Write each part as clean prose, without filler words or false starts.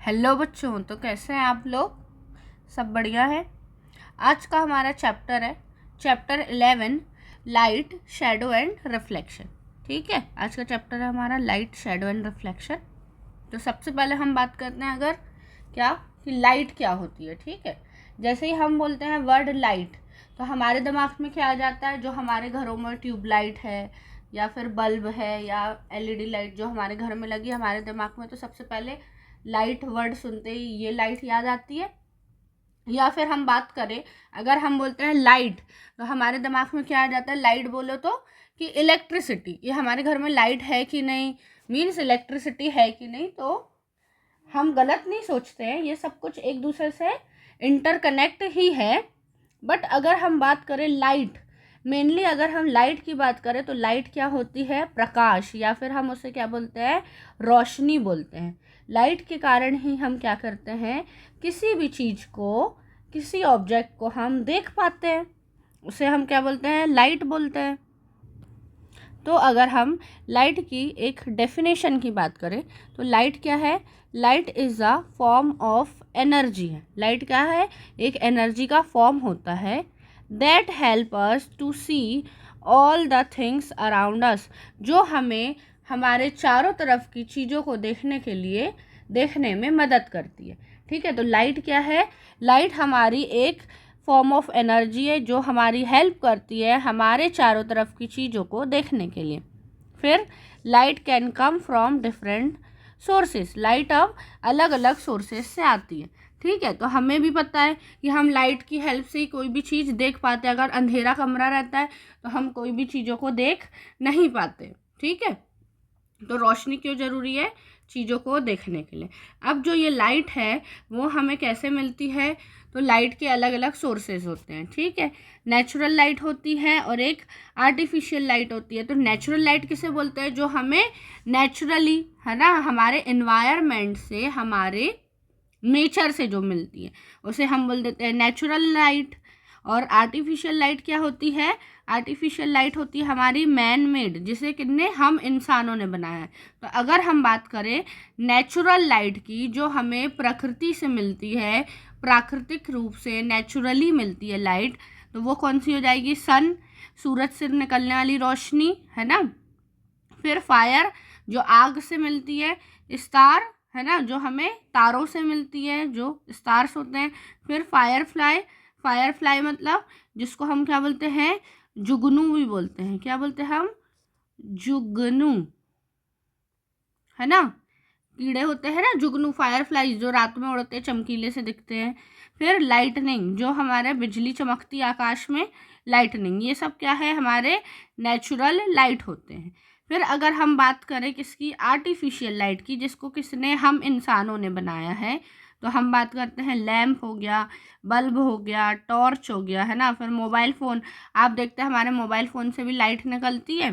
Hello बच्चों, तो कैसे हैं आप लोग? सब बढ़िया है। आज का हमारा चैप्टर है chapter 11, light, shadow and reflection. ठीक है, आज का चैप्टर है हमारा लाइट, शैडो एंड रिफ्लेक्शन। तो सबसे पहले हम बात करते हैं अगर क्या कि लाइट क्या होती है। ठीक है, जैसे ही हम बोलते हैं वर्ड लाइट तो हमारे दिमाग में क्या आ जाता है? जो हमारे घरों में ट्यूबलाइट है या फिर बल्ब है या एलईडी लाइट जो हमारे घर में लगी, हमारे दिमाग में तो सबसे पहले लाइट वर्ड सुनते ही ये लाइट याद आती है। या फिर हम बात करें, अगर हम बोलते हैं लाइट तो हमारे दिमाग में क्या आ जाता है? लाइट बोलो तो कि इलेक्ट्रिसिटी, ये हमारे घर में लाइट है कि नहीं, मीन्स इलेक्ट्रिसिटी है कि नहीं। तो हम गलत नहीं सोचते हैं, ये सब कुछ एक दूसरे से इंटरकनेक्ट ही है। बट अगर हम बात करें लाइट, मेनली अगर हम लाइट की बात करें तो लाइट क्या होती है? प्रकाश, या फिर हम उसे क्या बोलते हैं? रोशनी बोलते हैं। लाइट के कारण ही हम क्या करते हैं? किसी भी चीज़ को, किसी ऑब्जेक्ट को हम देख पाते हैं, उसे हम क्या बोलते हैं? लाइट बोलते हैं। तो अगर हम लाइट की एक डेफिनेशन की बात करें तो लाइट क्या है? Light is a form of energy है। लाइट क्या है? एक एनर्जी का फॉर्म होता है that help us to see all the things around us, जो हमें हमारे चारों तरफ की चीज़ों को देखने में मदद करती है। ठीक है, तो लाइट क्या है? लाइट हमारी एक फॉर्म ऑफ एनर्जी है जो हमारी हेल्प करती है हमारे चारों तरफ की चीज़ों को देखने के लिए। फिर light can come from different sources. Light अब अलग अलग सोर्सेस से आती है। ठीक है, तो हमें भी पता है कि हम लाइट की हेल्प से ही कोई भी चीज़ देख पाते हैं। अगर अंधेरा कमरा रहता है तो हम कोई भी चीज़ों को देख नहीं पाते। ठीक है, तो रोशनी क्यों ज़रूरी है? चीज़ों को देखने के लिए। अब जो ये लाइट है वो हमें कैसे मिलती है? तो लाइट के अलग अलग सोर्सेज होते हैं। ठीक है, नेचुरल लाइट होती है और एक आर्टिफिशियल लाइट होती है। तो नेचुरल लाइट किसे बोलते हैं? जो हमें नेचुरली, है ना, हमारे एनवायरनमेंट से, हमारे नेचर से जो मिलती है उसे हम बोल देते हैं नेचुरल लाइट। और आर्टिफिशियल लाइट क्या होती है? आर्टिफिशियल लाइट होती है हमारी मैन मेड, जिसे कितने हम इंसानों ने बनाया है। तो अगर हम बात करें नेचुरल लाइट की, जो हमें प्रकृति से मिलती है, प्राकृतिक रूप से नेचुरली मिलती है लाइट, तो वो कौन सी हो जाएगी? सन, सूरज से निकलने वाली रोशनी, है ना। फिर फायर, जो आग से मिलती है। स्टार, है ना, जो हमें तारों से मिलती है, जो स्टार्स होते हैं। फिर फायरफ्लाई, फायरफ्लाई मतलब जिसको हम क्या बोलते हैं? जुगनू भी बोलते हैं। क्या बोलते हैं हम? जुगनू, है ना। कीड़े होते हैं ना जुगनू, फायरफ्लाई, जो रात में उड़ते हैं, चमकीले से दिखते हैं। फिर लाइटनिंग, जो हमारे बिजली चमकती आकाश में, लाइटनिंग, ये सब क्या है? हमारे नेचुरल लाइट होते हैं। फिर अगर हम बात करें किसकी? आर्टिफिशियल लाइट की, जिसको किसने? हम इंसानों ने बनाया है। तो हम बात करते हैं लैंप हो गया, बल्ब हो गया, टॉर्च हो गया, है ना। फिर मोबाइल फ़ोन, आप देखते हैं हमारे मोबाइल फ़ोन से भी लाइट निकलती है।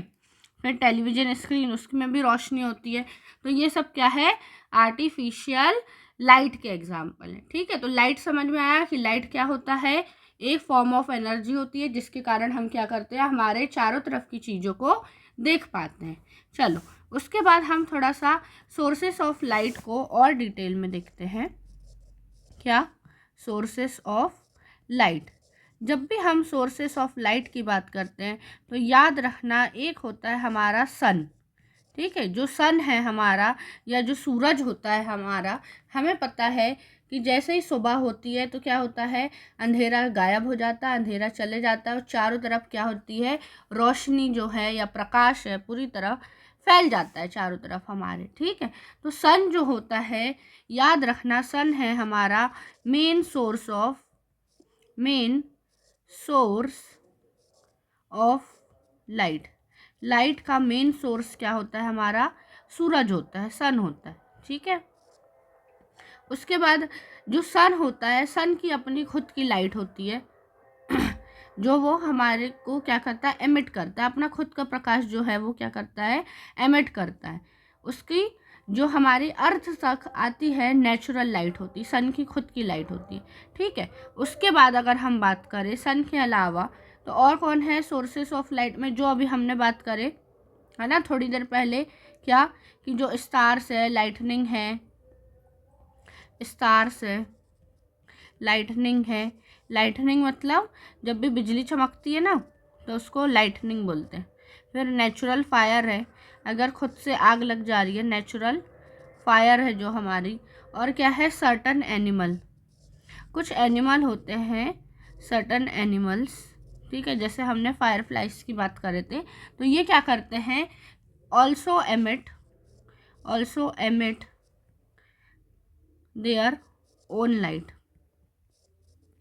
फिर टेलीविज़न स्क्रीन, उसमें भी रोशनी होती है। तो ये सब क्या है? आर्टिफिशियल लाइट के एग्जाम्पल है। ठीक है, तो लाइट समझ में आया कि लाइट क्या होता है? एक फॉर्म ऑफ एनर्जी होती है जिसके कारण हम क्या करते हैं? हमारे चारों तरफ की चीज़ों को देख पाते हैं। चलो, उसके बाद हम थोड़ा सा सोर्सेस ऑफ लाइट को और डिटेल में देखते हैं। क्या? Sources of light. जब भी हम सोर्सेस ऑफ लाइट की बात करते हैं तो याद रखना, एक होता है हमारा सन। ठीक है, जो सन है हमारा, या जो सूरज होता है हमारा, हमें पता है कि जैसे ही सुबह होती है तो क्या होता है? अंधेरा गायब हो जाता है, अंधेरा चले जाता है और चारों तरफ क्या होती है? रोशनी जो है या प्रकाश है पूरी तरह फैल जाता है चारों तरफ हमारे। ठीक है, तो सन जो होता है, याद रखना, सन है हमारा main source of light. Light का मेन सोर्स क्या होता है? हमारा सूरज होता है, सन होता है। ठीक है, उसके बाद जो सन होता है, सन की अपनी खुद की लाइट होती है जो वो हमारे को क्या करता है? एमिट करता है। अपना खुद का प्रकाश जो है वो क्या करता है? एमिट करता है। उसकी जो हमारी अर्थ तक आती है नेचुरल लाइट होती है, सन की खुद की लाइट होती है। ठीक है, उसके बाद अगर हम बात करें सन के अलावा तो और कौन है सोर्सेस ऑफ लाइट में? जो अभी हमने बात करे, है ना, थोड़ी देर पहले, क्या कि जो स्टार्स है, लाइटनिंग है, स्टार्स है, लाइटनिंग है। लाइटनिंग मतलब जब भी बिजली चमकती है ना तो उसको लाइटनिंग बोलते हैं। फिर नेचुरल फायर है, अगर खुद से आग लग जा रही है, नेचुरल फायर है जो हमारी। और क्या है, सर्टन एनिमल, कुछ एनिमल होते हैं, सर्टन एनिमल्स, ठीक है, जैसे हमने फायर फ्लाइज की बात करे थे, तो ये क्या करते हैं, also emit their own light,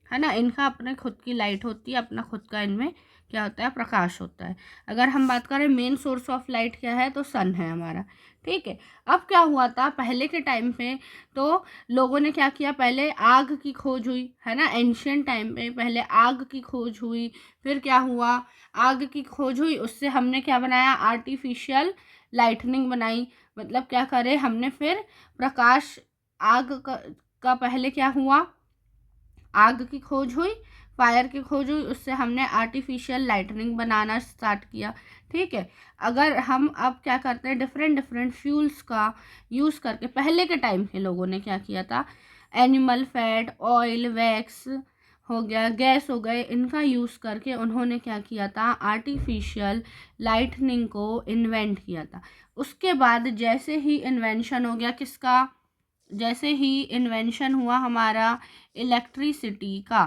है ना। इनका अपने खुद की लाइट होती है, अपना खुद का इनमें क्या होता है, प्रकाश होता है। अगर हम बात करें मेन सोर्स ऑफ लाइट क्या है, तो सन है हमारा, ठीक है। अब क्या हुआ था पहले के टाइम पे, तो लोगों ने क्या किया, पहले आग की खोज हुई, है ना, एंशियंट टाइम पे पहले आग की खोज हुई। फिर क्या हुआ, आग की खोज हुई, उससे हमने क्या बनाया, आर्टिफिशियल लाइटनिंग बनाई। मतलब क्या करें हमने, फिर प्रकाश, आग का पहले क्या हुआ, आग की खोज हुई, फायर की खोज हुई, उससे हमने आर्टिफिशियल लाइटनिंग बनाना स्टार्ट किया, ठीक है। अगर हम अब क्या करते हैं, डिफरेंट डिफरेंट फ्यूल्स का यूज़ करके, पहले के टाइम के लोगों ने क्या किया था, एनिमल फैट, ऑयल, वैक्स हो गया, गैस हो गए, इनका यूज़ करके उन्होंने क्या किया था, आर्टिफिशियल लाइटनिंग को इन्वेंट किया था। उसके बाद जैसे ही इन्वेंशन हो गया किसका, जैसे ही इन्वेंशन हुआ हमारा इलेक्ट्रिसिटी का,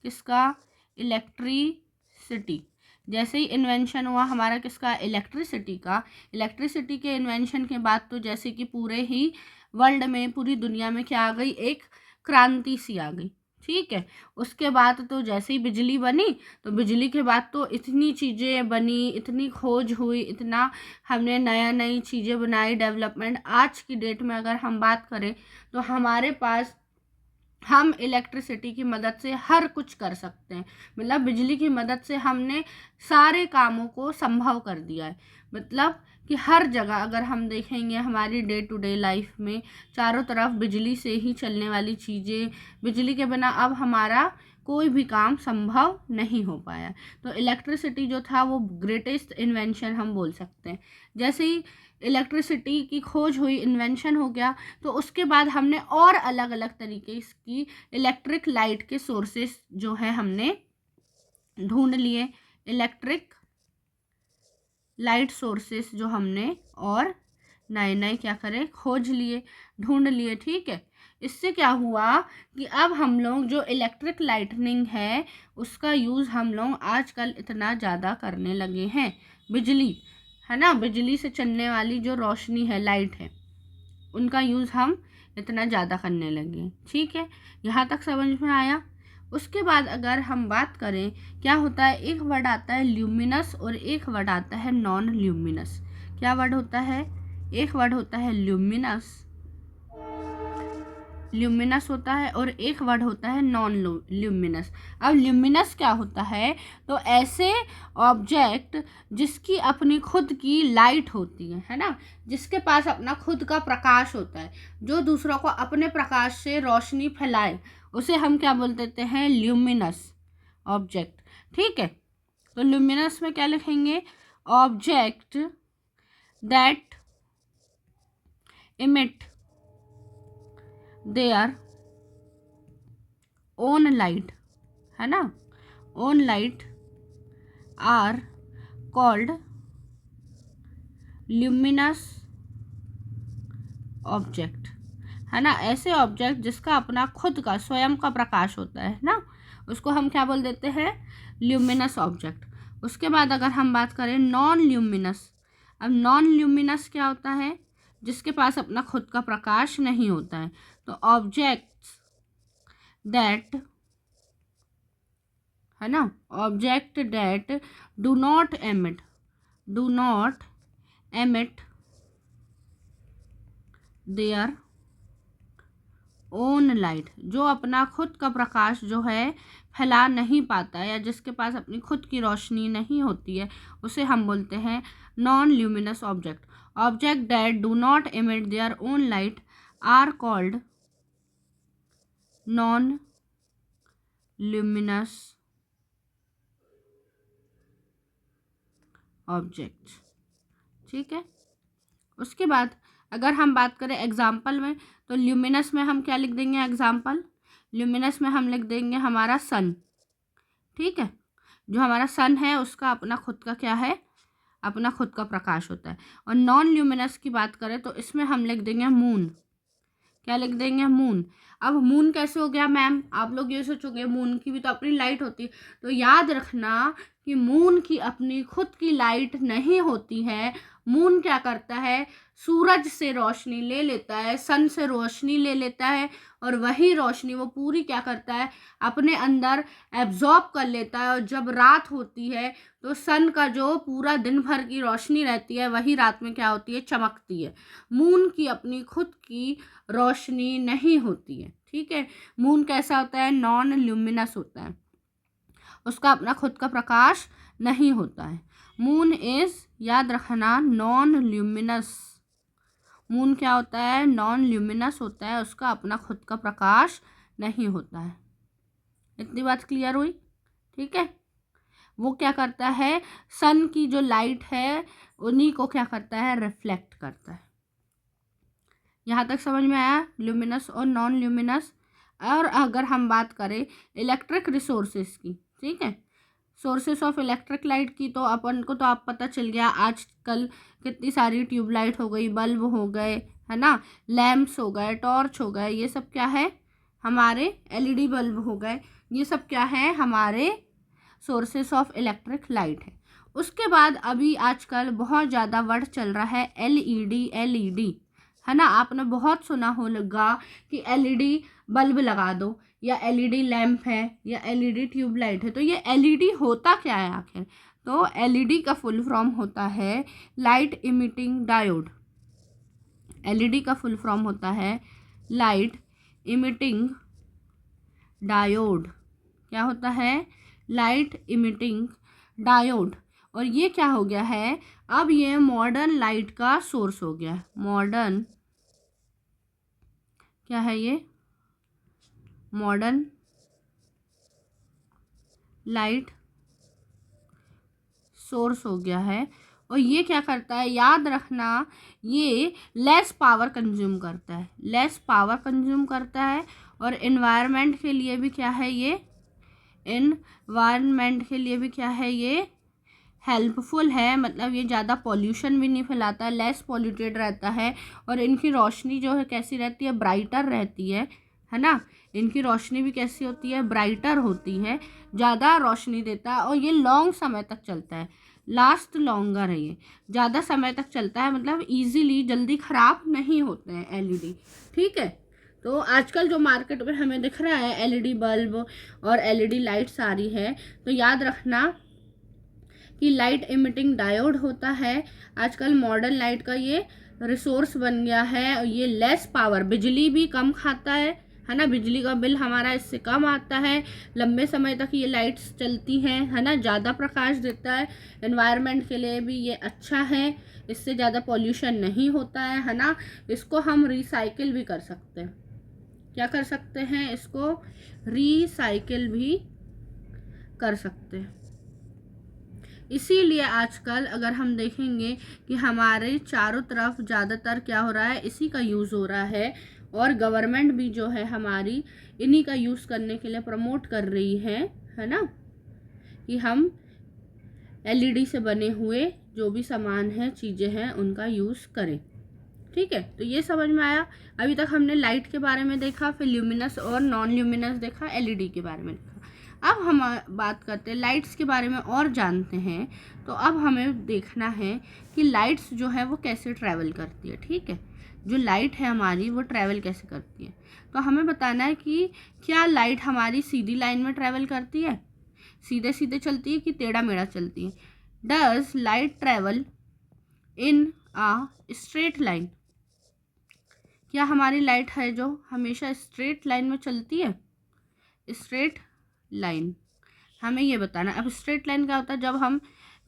किसका, इलेक्ट्रिसिटी, जैसे ही इन्वेंशन हुआ हमारा किसका, इलेक्ट्रिसिटी का। इलेक्ट्रिसिटी के इन्वेंशन के बाद तो जैसे कि पूरे ही वर्ल्ड में, पूरी दुनिया में क्या आ गई, एक क्रांति सी आ गई, ठीक है। उसके बाद तो जैसे ही बिजली बनी, तो बिजली के बाद तो इतनी चीज़ें बनी, इतनी खोज हुई, इतना हमने नया नई चीज़ें बनाई, डेवलपमेंट। आज की डेट में अगर हम बात करें तो हमारे पास, हम इलेक्ट्रिसिटी की मदद से हर कुछ कर सकते हैं। मतलब बिजली की मदद से हमने सारे कामों को संभव कर दिया है। मतलब कि हर जगह अगर हम देखेंगे हमारी डे टू डे लाइफ में, चारों तरफ बिजली से ही चलने वाली चीज़ें, बिजली के बिना अब हमारा कोई भी काम संभव नहीं हो पाया। तो इलेक्ट्रिसिटी जो था वो ग्रेटेस्ट इन्वेंशन हम बोल सकते हैं। जैसे ही इलेक्ट्रिसिटी की खोज हुई, इन्वेंशन हो गया, तो उसके बाद हमने और अलग अलग तरीके की इलेक्ट्रिक लाइट के सोर्सेस जो है हमने ढूंढ लिए, इलेक्ट्रिक लाइट सोर्सेस जो हमने और नए नए क्या करें, खोज लिए, ढूंढ लिए, ठीक है। इससे क्या हुआ कि अब हम लोग जो इलेक्ट्रिक लाइटनिंग है उसका यूज़ हम लोग आजकल इतना ज़्यादा करने लगे हैं। बिजली, है ना, बिजली से चलने वाली जो रोशनी है, लाइट है, उनका यूज़ हम इतना ज़्यादा करने लगे, ठीक है। यहाँ तक समझ में आया। उसके बाद अगर हम बात करें, क्या होता है, एक वर्ड आता है ल्यूमिनस और एक वर्ड आता है नॉन ल्यूमिनस। क्या वर्ड होता है, एक वर्ड होता है ल्यूमिनस, ल्यूमिनस होता है, और एक वर्ड होता है नॉन ल्यूमिनस। अब ल्यूमिनस क्या होता है, तो ऐसे ऑब्जेक्ट जिसकी अपनी खुद की लाइट होती है ना, जिसके पास अपना खुद का प्रकाश होता है, जो दूसरों को अपने प्रकाश से रोशनी फैलाए, उसे हम क्या बोल देते हैं, ल्यूमिनस ऑब्जेक्ट, ठीक है। तो ल्यूमिनस में क्या लिखेंगे, object that emit their own light, है ना, own light are called luminous object, है ना। ऐसे ऑब्जेक्ट जिसका अपना खुद का स्वयं का प्रकाश होता है ना, उसको हम क्या बोल देते हैं, ल्यूमिनस ऑब्जेक्ट। उसके बाद अगर हम बात करें नॉन ल्यूमिनस, अब नॉन ल्यूमिनस क्या होता है, जिसके पास अपना खुद का प्रकाश नहीं होता है। तो ऑब्जेक्ट्स दैट, है ना, object that do not emit their own light, जो अपना खुद का प्रकाश जो है फैला नहीं पाता, या जिसके पास अपनी खुद की रोशनी नहीं होती है, उसे हम बोलते हैं non luminous object. Object that do not emit their own light are called non luminous object, ठीक है। उसके बाद अगर हम बात करें एग्जाम्पल में, तो ल्यूमिनस में हम क्या लिख देंगे? एग्जाम्पल ल्यूमिनस में हम लिख देंगे हमारा सन। ठीक है, जो हमारा सन है उसका अपना खुद का क्या है? अपना खुद का प्रकाश होता है। और नॉन ल्यूमिनस की बात करें तो इसमें हम लिख देंगे मून। क्या लिख देंगे? मून। अब मून कैसे हो गया मैम? आप लोग ये सोचोगे मून की भी तो अपनी लाइट होती है, तो याद रखना कि मून की अपनी खुद की लाइट नहीं होती है। मून क्या करता है? सूरज से रोशनी ले लेता है, सन से रोशनी ले लेता है, और वही रोशनी वो पूरी क्या करता है? अपने अंदर एब्जॉर्ब कर लेता है। और जब रात होती है तो सन का जो पूरा दिन भर की रोशनी रहती है वही रात में क्या होती है? चमकती है। मून की अपनी खुद की रोशनी नहीं होती है। ठीक है, मून कैसा होता है? नॉन ल्यूमिनस होता है, उसका अपना खुद का प्रकाश नहीं होता है। मून इज, याद रखना, नॉन ल्यूमिनस। मून क्या होता है? नॉन ल्यूमिनस होता है, उसका अपना खुद का प्रकाश नहीं होता है। इतनी बात क्लियर हुई? ठीक है, वो क्या करता है? सन की जो लाइट है उन्हीं को क्या करता है? रिफ्लेक्ट करता है। यहाँ तक समझ में आया ल्यूमिनस और नॉन ल्यूमिनस। और अगर हम बात करें इलेक्ट्रिक रिसोर्सेज की, ठीक है, सोर्सेस ऑफ इलेक्ट्रिक लाइट की, तो अपन को तो आप पता चल गया आजकल कितनी सारी ट्यूबलाइट हो गई, बल्ब हो गए, है ना, लैम्प्स हो गए, टॉर्च हो गए, ये सब क्या है? हमारे एलईडी बल्ब हो गए, ये सब क्या है? हमारे सोर्सेस ऑफ इलेक्ट्रिक लाइट है। उसके बाद अभी आजकल बहुत ज़्यादा वर्ड चल रहा है एलईडी। एलईडी, है ना, आपने बहुत सुना होगा कि एलईडी बल्ब लगा दो, या एलईडी लैम्प है, या एलईडी ट्यूबलाइट है। तो ये एलईडी होता क्या है आखिर? तो एलईडी का फुल फॉर्म होता है लाइट इमिटिंग डायोड। एलईडी का फुल फॉर्म होता है लाइट इमिटिंग डायोड। क्या होता है? Light emitting diode. और ये क्या हो गया है? अब ये मॉडर्न लाइट का सोर्स हो गया। मॉडर्न क्या है? ये मॉडर्न लाइट सोर्स हो गया है। और ये क्या करता है? याद रखना, ये लेस पावर कंज्यूम करता है, लेस पावर कंज्यूम करता है। और एनवायरनमेंट के लिए भी क्या है? ये एनवायरनमेंट के लिए भी क्या है? ये हेल्पफुल है। मतलब ये ज़्यादा पॉल्यूशन भी नहीं फैलाता है, लेस पॉल्यूटेड रहता है। और इनकी रोशनी जो है कैसी रहती है? ब्राइटर रहती है ना। इनकी रोशनी भी कैसी होती है? ब्राइटर होती है, ज़्यादा रोशनी देता है। और ये लॉन्ग समय तक चलता है, लास्ट लॉन्गर है, ये ज़्यादा समय तक चलता है, मतलब इजीली जल्दी ख़राब नहीं होते हैं एलईडी। ठीक है, तो आजकल जो मार्केट में हमें दिख रहा है एलईडी बल्ब और एलईडी लाइट्स आ रही है, तो याद रखना कि लाइट इमिटिंग डायोड होता है। आजकल मॉडर्न लाइट का ये रिसोर्स बन गया है। और ये लेस पावर, बिजली भी कम खाता है ना, बिजली का बिल हमारा इससे कम आता है। लंबे समय तक ये लाइट्स चलती हैं, है ना, ज़्यादा प्रकाश देता है। एनवायरनमेंट के लिए भी ये अच्छा है, इससे ज़्यादा पॉल्यूशन नहीं होता है ना। इसको हम रिसाइकिल भी कर सकते हैं। क्या कर सकते हैं? इसको रिसाइकिल भी कर सकते हैं। इसीलिए आजकल अगर हम देखेंगे कि हमारे चारों तरफ ज़्यादातर क्या हो रहा है? इसी का यूज़ हो रहा है। और गवर्नमेंट भी जो है हमारी इन्हीं का यूज़ करने के लिए प्रमोट कर रही है ना, कि हम एलईडी से बने हुए जो भी सामान हैं, चीज़ें हैं, उनका यूज़ करें। ठीक है, तो ये समझ में आया। अभी तक हमने लाइट के बारे में देखा, फिर ल्यूमिनस और नॉन ल्यूमिनस देखा, एलईडी के बारे में देखा। अब हम बात करते हैं लाइट्स के बारे में और जानते हैं। तो अब हमें देखना है कि लाइट्स जो है वो कैसे ट्रैवल करती है। ठीक है, जो लाइट है हमारी वो ट्रैवल कैसे करती है, तो हमें बताना है कि क्या लाइट हमारी सीधी लाइन में ट्रैवल करती है, सीधे सीधे चलती है, कि टेढ़ा मेढ़ा चलती है। Does light travel in uh straight line? क्या हमारी लाइट है जो हमेशा स्ट्रेट लाइन में चलती है? स्ट्रेट लाइन, हमें ये बताना। अब स्ट्रेट लाइन क्या होता है? जब हम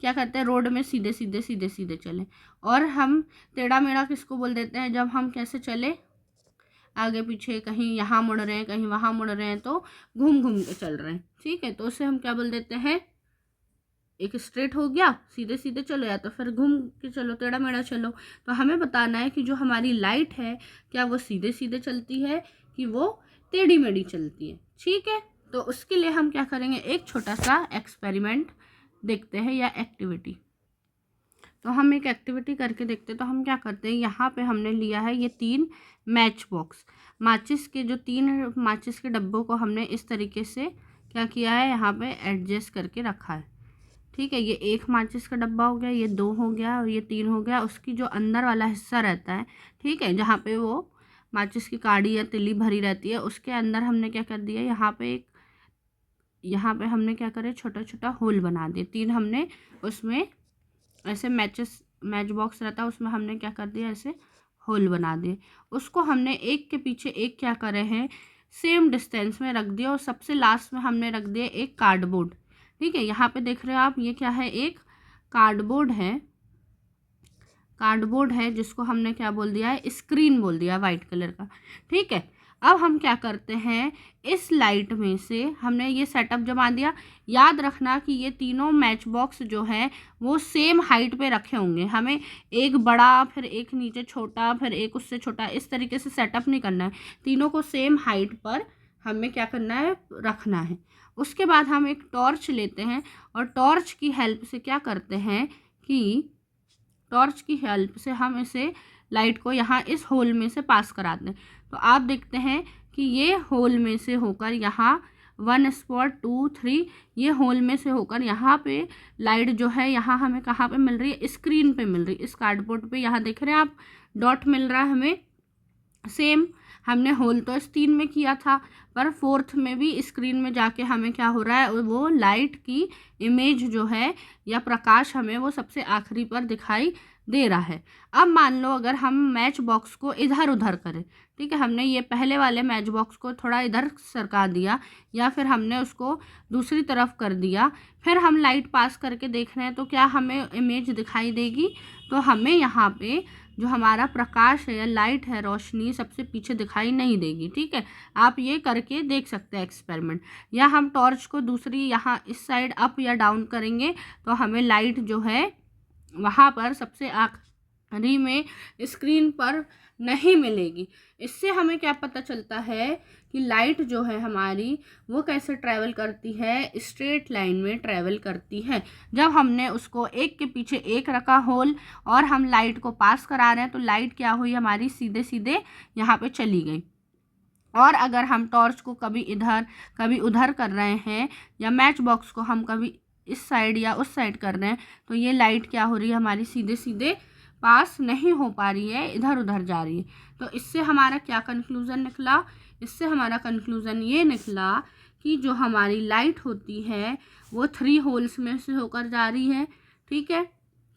क्या करते हैं? रोड में सीधे सीधे सीधे सीधे चलें। और हम टेढ़ा मेढ़ा किसको बोल देते हैं? जब हम कैसे चले, आगे पीछे, कहीं यहाँ मुड़ रहे हैं, कहीं वहाँ मुड़ रहे हैं, तो घूम घूम के चल रहे हैं। ठीक है, तो उसे हम क्या बोल देते हैं? एक स्ट्रेट हो गया, सीधे सीधे चलो, या तो फिर घूम के चलो, टेढ़ा मेढ़ा चलो। तो हमें बताना है कि जो हमारी लाइट है क्या वो सीधे सीधे चलती है कि वो टेढ़ी मेढ़ी चलती है। ठीक है, तो उसके लिए हम क्या करेंगे, एक छोटा सा एक्सपेरिमेंट देखते हैं या एक्टिविटी। तो हम एक एक्टिविटी करके देखते हैं। तो हम क्या करते हैं, यहाँ पे हमने लिया है ये 3 मैच बॉक्स, माचिस के जो 3 माचिस के डब्बों को हमने इस तरीके से क्या किया है, यहाँ पे एडजस्ट करके रखा है। ठीक है, ये 1 माचिस का डब्बा हो गया, ये 2 हो गया और ये 3 हो गया। उसकी जो अंदर वाला हिस्सा रहता है, ठीक है, जहाँ पे वो माचिस की काड़ी या तिल्ली भरी रहती है, उसके अंदर हमने क्या कर दिया, यहाँ पे हमने क्या करे, छोटा छोटा होल बना दिए। 3 हमने उसमें ऐसे मैच बॉक्स रहता है, उसमें हमने क्या कर दिया, ऐसे होल बना दिए। उसको हमने एक के पीछे एक क्या करे हैं, सेम डिस्टेंस में रख दिया। और सबसे लास्ट में हमने रख दिया एक कार्डबोर्ड। ठीक है, यहाँ पे देख रहे हो आप, ये क्या है, एक कार्डबोर्ड है जिसको हमने क्या बोल दिया है, स्क्रीन बोल दिया, वाइट कलर का। ठीक है, अब हम क्या करते हैं, इस लाइट में से हमने ये सेटअप जमा दिया। याद रखना कि ये तीनों मैच बॉक्स जो है वो सेम हाइट पे रखे होंगे। हमें एक बड़ा, फिर एक नीचे छोटा, फिर एक उससे छोटा, इस तरीके से सेटअप नहीं करना है। तीनों को सेम हाइट पर हमें क्या करना है, रखना है। उसके बाद हम एक टॉर्च लेते हैं और टॉर्च की हेल्प से क्या करते हैं कि टॉर्च की हेल्प से हम इसे लाइट को यहाँ इस होल में से पास करा दें। तो आप देखते हैं कि ये होल में से होकर यहाँ 1 स्पॉट 2 3, ये होल में से होकर यहाँ पे लाइट जो है, यहाँ हमें कहाँ पे मिल रही है, स्क्रीन पे मिल रही है, इस कार्डबोर्ड पे। यहाँ देख रहे हैं आप, डॉट मिल रहा है हमें। सेम हमने होल तो इस 3 में किया था, पर 4th में भी स्क्रीन में जाके हमें क्या हो रहा है, वो लाइट की इमेज जो है या प्रकाश हमें वो सबसे आखिरी पर दिखाई दे रहा है। अब मान लो अगर हम मैच बॉक्स को इधर उधर करें, ठीक है, हमने ये पहले वाले मैच बॉक्स को थोड़ा इधर सरका दिया या फिर हमने उसको दूसरी तरफ कर दिया, फिर हम लाइट पास करके देख रहे हैं, तो क्या हमें इमेज दिखाई देगी? तो हमें यहाँ पे जो हमारा प्रकाश है या लाइट है, रोशनी सबसे पीछे दिखाई नहीं देगी। ठीक है, आप ये करके देख सकते हैं एक्सपेरिमेंट। या हम टॉर्च को दूसरी यहाँ इस साइड अप या डाउन करेंगे तो हमें लाइट जो है वहाँ पर सबसे आखिरी में स्क्रीन पर नहीं मिलेगी। इससे हमें क्या पता चलता है कि लाइट जो है हमारी वो कैसे ट्रैवल करती है, स्ट्रेट लाइन में ट्रैवल करती है। जब हमने उसको एक के पीछे एक रखा होल और हम लाइट को पास करा रहे हैं, तो लाइट क्या हुई हमारी, सीधे सीधे यहाँ पे चली गई। और अगर हम टॉर्च को कभी इधर कभी उधर कर रहे हैं या मैच बॉक्स को हम कभी इस साइड या उस साइड कर रहे हैं, तो ये लाइट क्या हो रही है हमारी, सीधे सीधे पास नहीं हो पा रही है, इधर उधर जा रही है। तो इससे हमारा क्या कंक्लूज़न निकला? इससे हमारा कंक्लूज़न ये निकला कि जो हमारी लाइट होती है वो 3 होल्स में से होकर जा रही है। ठीक है,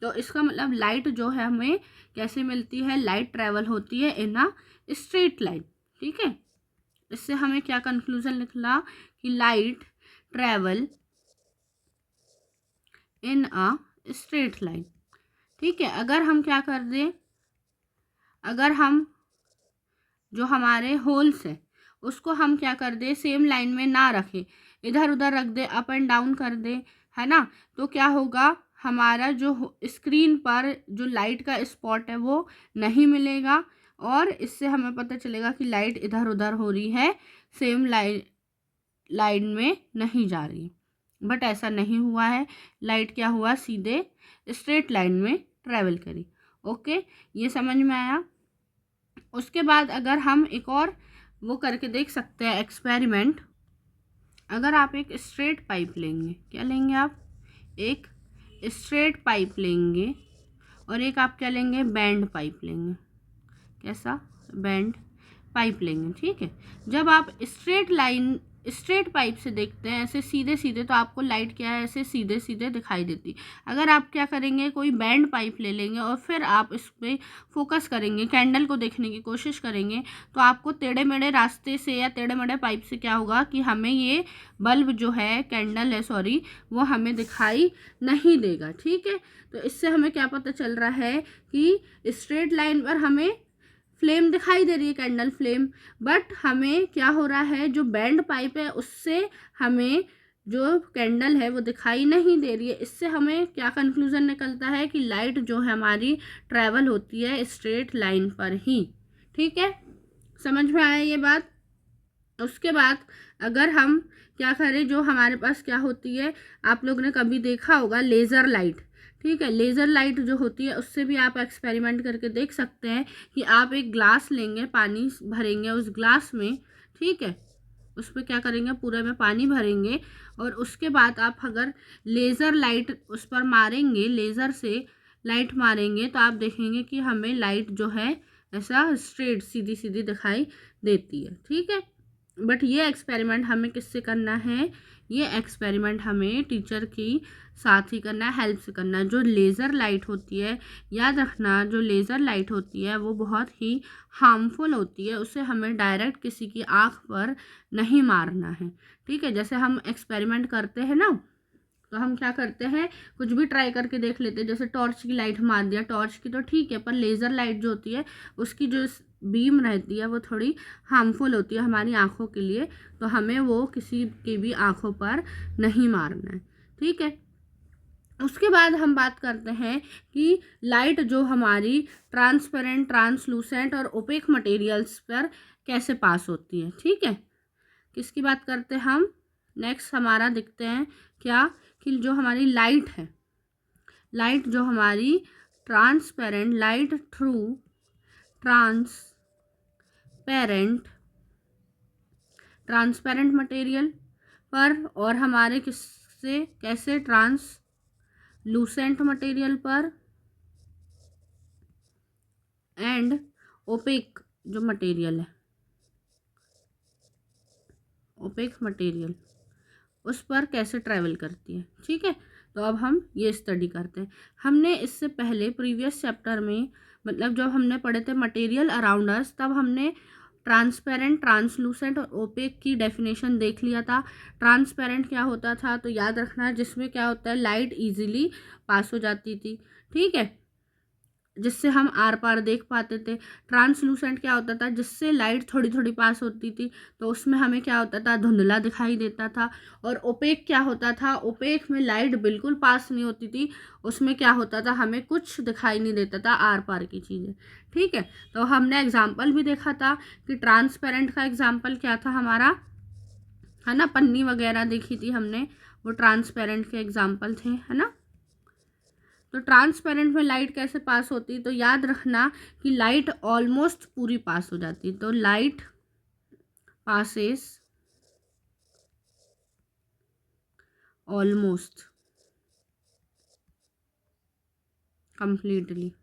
तो इसका मतलब लाइट जो है हमें कैसे मिलती है, लाइट ट्रैवल होती है इन अ स्ट्रेट लाइन। ठीक है, इससे हमें क्या कंक्लूज़न निकला कि light travel in a straight line. ठीक है, अगर हम क्या कर दें, अगर हम जो हमारे होल्स है उसको हम क्या कर दें, सेम लाइन में ना रखें, इधर उधर रख दे, अप एंड डाउन कर दे, है ना, तो क्या होगा, हमारा जो स्क्रीन पर जो लाइट का स्पॉट है वो नहीं मिलेगा और इससे हमें पता चलेगा कि लाइट इधर उधर हो रही है, सेम लाइन में नहीं जा रही। बट ऐसा नहीं हुआ है, लाइट क्या हुआ, सीधे स्ट्रेट लाइन में ट्रैवल करी। ओके, ये समझ में आया। उसके बाद अगर हम एक और वो करके देख सकते हैं एक्सपेरिमेंट। अगर आप एक स्ट्रेट पाइप लेंगे, क्या लेंगे आप, एक स्ट्रेट पाइप लेंगे और एक आप क्या लेंगे, बैंड पाइप लेंगे। कैसा, बैंड पाइप लेंगे। ठीक है, जब आप स्ट्रेट पाइप से देखते हैं ऐसे सीधे सीधे, तो आपको लाइट क्या है, ऐसे सीधे सीधे दिखाई देती। अगर आप क्या करेंगे, कोई बैंड पाइप ले लेंगे और फिर आप इस पर फोकस करेंगे, कैंडल को देखने की कोशिश करेंगे, तो आपको टेढ़े मेढ़े रास्ते से या टेढ़े मेढ़े पाइप से क्या होगा कि हमें ये बल्ब जो है, कैंडल है सॉरी, वो हमें दिखाई नहीं देगा। ठीक है, तो इससे हमें क्या पता चल रहा है कि स्ट्रेट लाइन पर हमें फ्लेम दिखाई दे रही है, कैंडल फ्लेम, बट हमें क्या हो रहा है, जो बैंड पाइप है उससे हमें जो कैंडल है वो दिखाई नहीं दे रही है। इससे हमें क्या कंक्लूजन निकलता है कि लाइट जो है हमारी ट्रैवल होती है स्ट्रेट लाइन पर ही। ठीक है, समझ में आया ये बात। उसके बाद अगर हम क्या करें, जो हमारे पास क्या होती है, आप लोग ने कभी देखा होगा लेज़र लाइट। ठीक है, लेज़र लाइट जो होती है उससे भी आप एक्सपेरिमेंट करके देख सकते हैं कि आप एक ग्लास लेंगे, पानी भरेंगे उस ग्लास में। ठीक है, उस पर क्या करेंगे, पूरे में पानी भरेंगे और उसके बाद आप अगर लेज़र लाइट उस पर मारेंगे, लेज़र से लाइट मारेंगे तो आप देखेंगे कि हमें लाइट जो है ऐसा स्ट्रेट सीधी सीधी दिखाई देती है। ठीक है, बट ये एक्सपेरिमेंट हमें किससे करना है, ये एक्सपेरिमेंट हमें टीचर की साथ ही करना है, हेल्प से करना है। जो लेज़र लाइट होती है, याद रखना, जो लेज़र लाइट होती है वो बहुत ही हार्मफुल होती है, उसे हमें डायरेक्ट किसी की आँख पर नहीं मारना है। ठीक है, जैसे हम एक्सपेरिमेंट करते हैं ना, तो हम क्या करते हैं, कुछ भी ट्राई करके देख लेते हैं। जैसे टॉर्च की लाइट मार दिया, टॉर्च की तो ठीक है, पर लेज़र लाइट जो होती है उसकी जो बीम रहती है वो थोड़ी हार्मफुल होती है हमारी आँखों के लिए, तो हमें वो किसी की भी आँखों पर नहीं मारना है। ठीक है, उसके बाद हम बात करते हैं कि लाइट जो हमारी ट्रांसपेरेंट, ट्रांसलूसेंट और ओपेक मटेरियल्स पर कैसे पास होती है। ठीक है, किसकी बात करते हैं हम, नेक्स्ट हमारा देखते हैं क्या, कि जो हमारी लाइट है, लाइट जो हमारी transparent, light through transparent material पर, और हमारे किससे कैसे, ट्रांसलूसेंट मटेरियल पर, एंड ओपेक जो मटेरियल है, ओपेक मटेरियल उस पर कैसे ट्रैवल करती है। ठीक है, तो अब हम ये स्टडी करते हैं। हमने इससे पहले प्रीवियस चैप्टर में, मतलब जब हमने पढ़े थे मटेरियल अराउंड अस, तब हमने ट्रांसपेरेंट, ट्रांसलूसेंट और ओपेक की डेफिनेशन देख लिया था। ट्रांसपेरेंट क्या होता था, तो याद रखना, जिसमें क्या होता है, लाइट इजीली पास हो जाती थी। ठीक है, जिससे हम आर पार देख पाते थे। ट्रांसलूसेंट क्या होता था, जिससे लाइट थोड़ी थोड़ी पास होती थी, तो उसमें हमें क्या होता था, धुंधला दिखाई देता था। और ओपेक क्या होता था, ओपेक में लाइट बिल्कुल पास नहीं होती थी, उसमें क्या होता था, हमें कुछ दिखाई नहीं देता था, आर पार की चीज़ें। ठीक है, तो हमने एग्जाम्पल भी देखा था कि ट्रांसपेरेंट का एग्जाम्पल क्या था हमारा, है ना, पन्नी वगैरह देखी थी हमने, वो ट्रांसपेरेंट के एग्जाम्पल थे, है ना। तो ट्रांसपेरेंट में लाइट कैसे पास होती, तो याद रखना कि लाइट ऑलमोस्ट पूरी पास हो जाती, तो लाइट पासेस ऑलमोस्ट कंप्लीटली।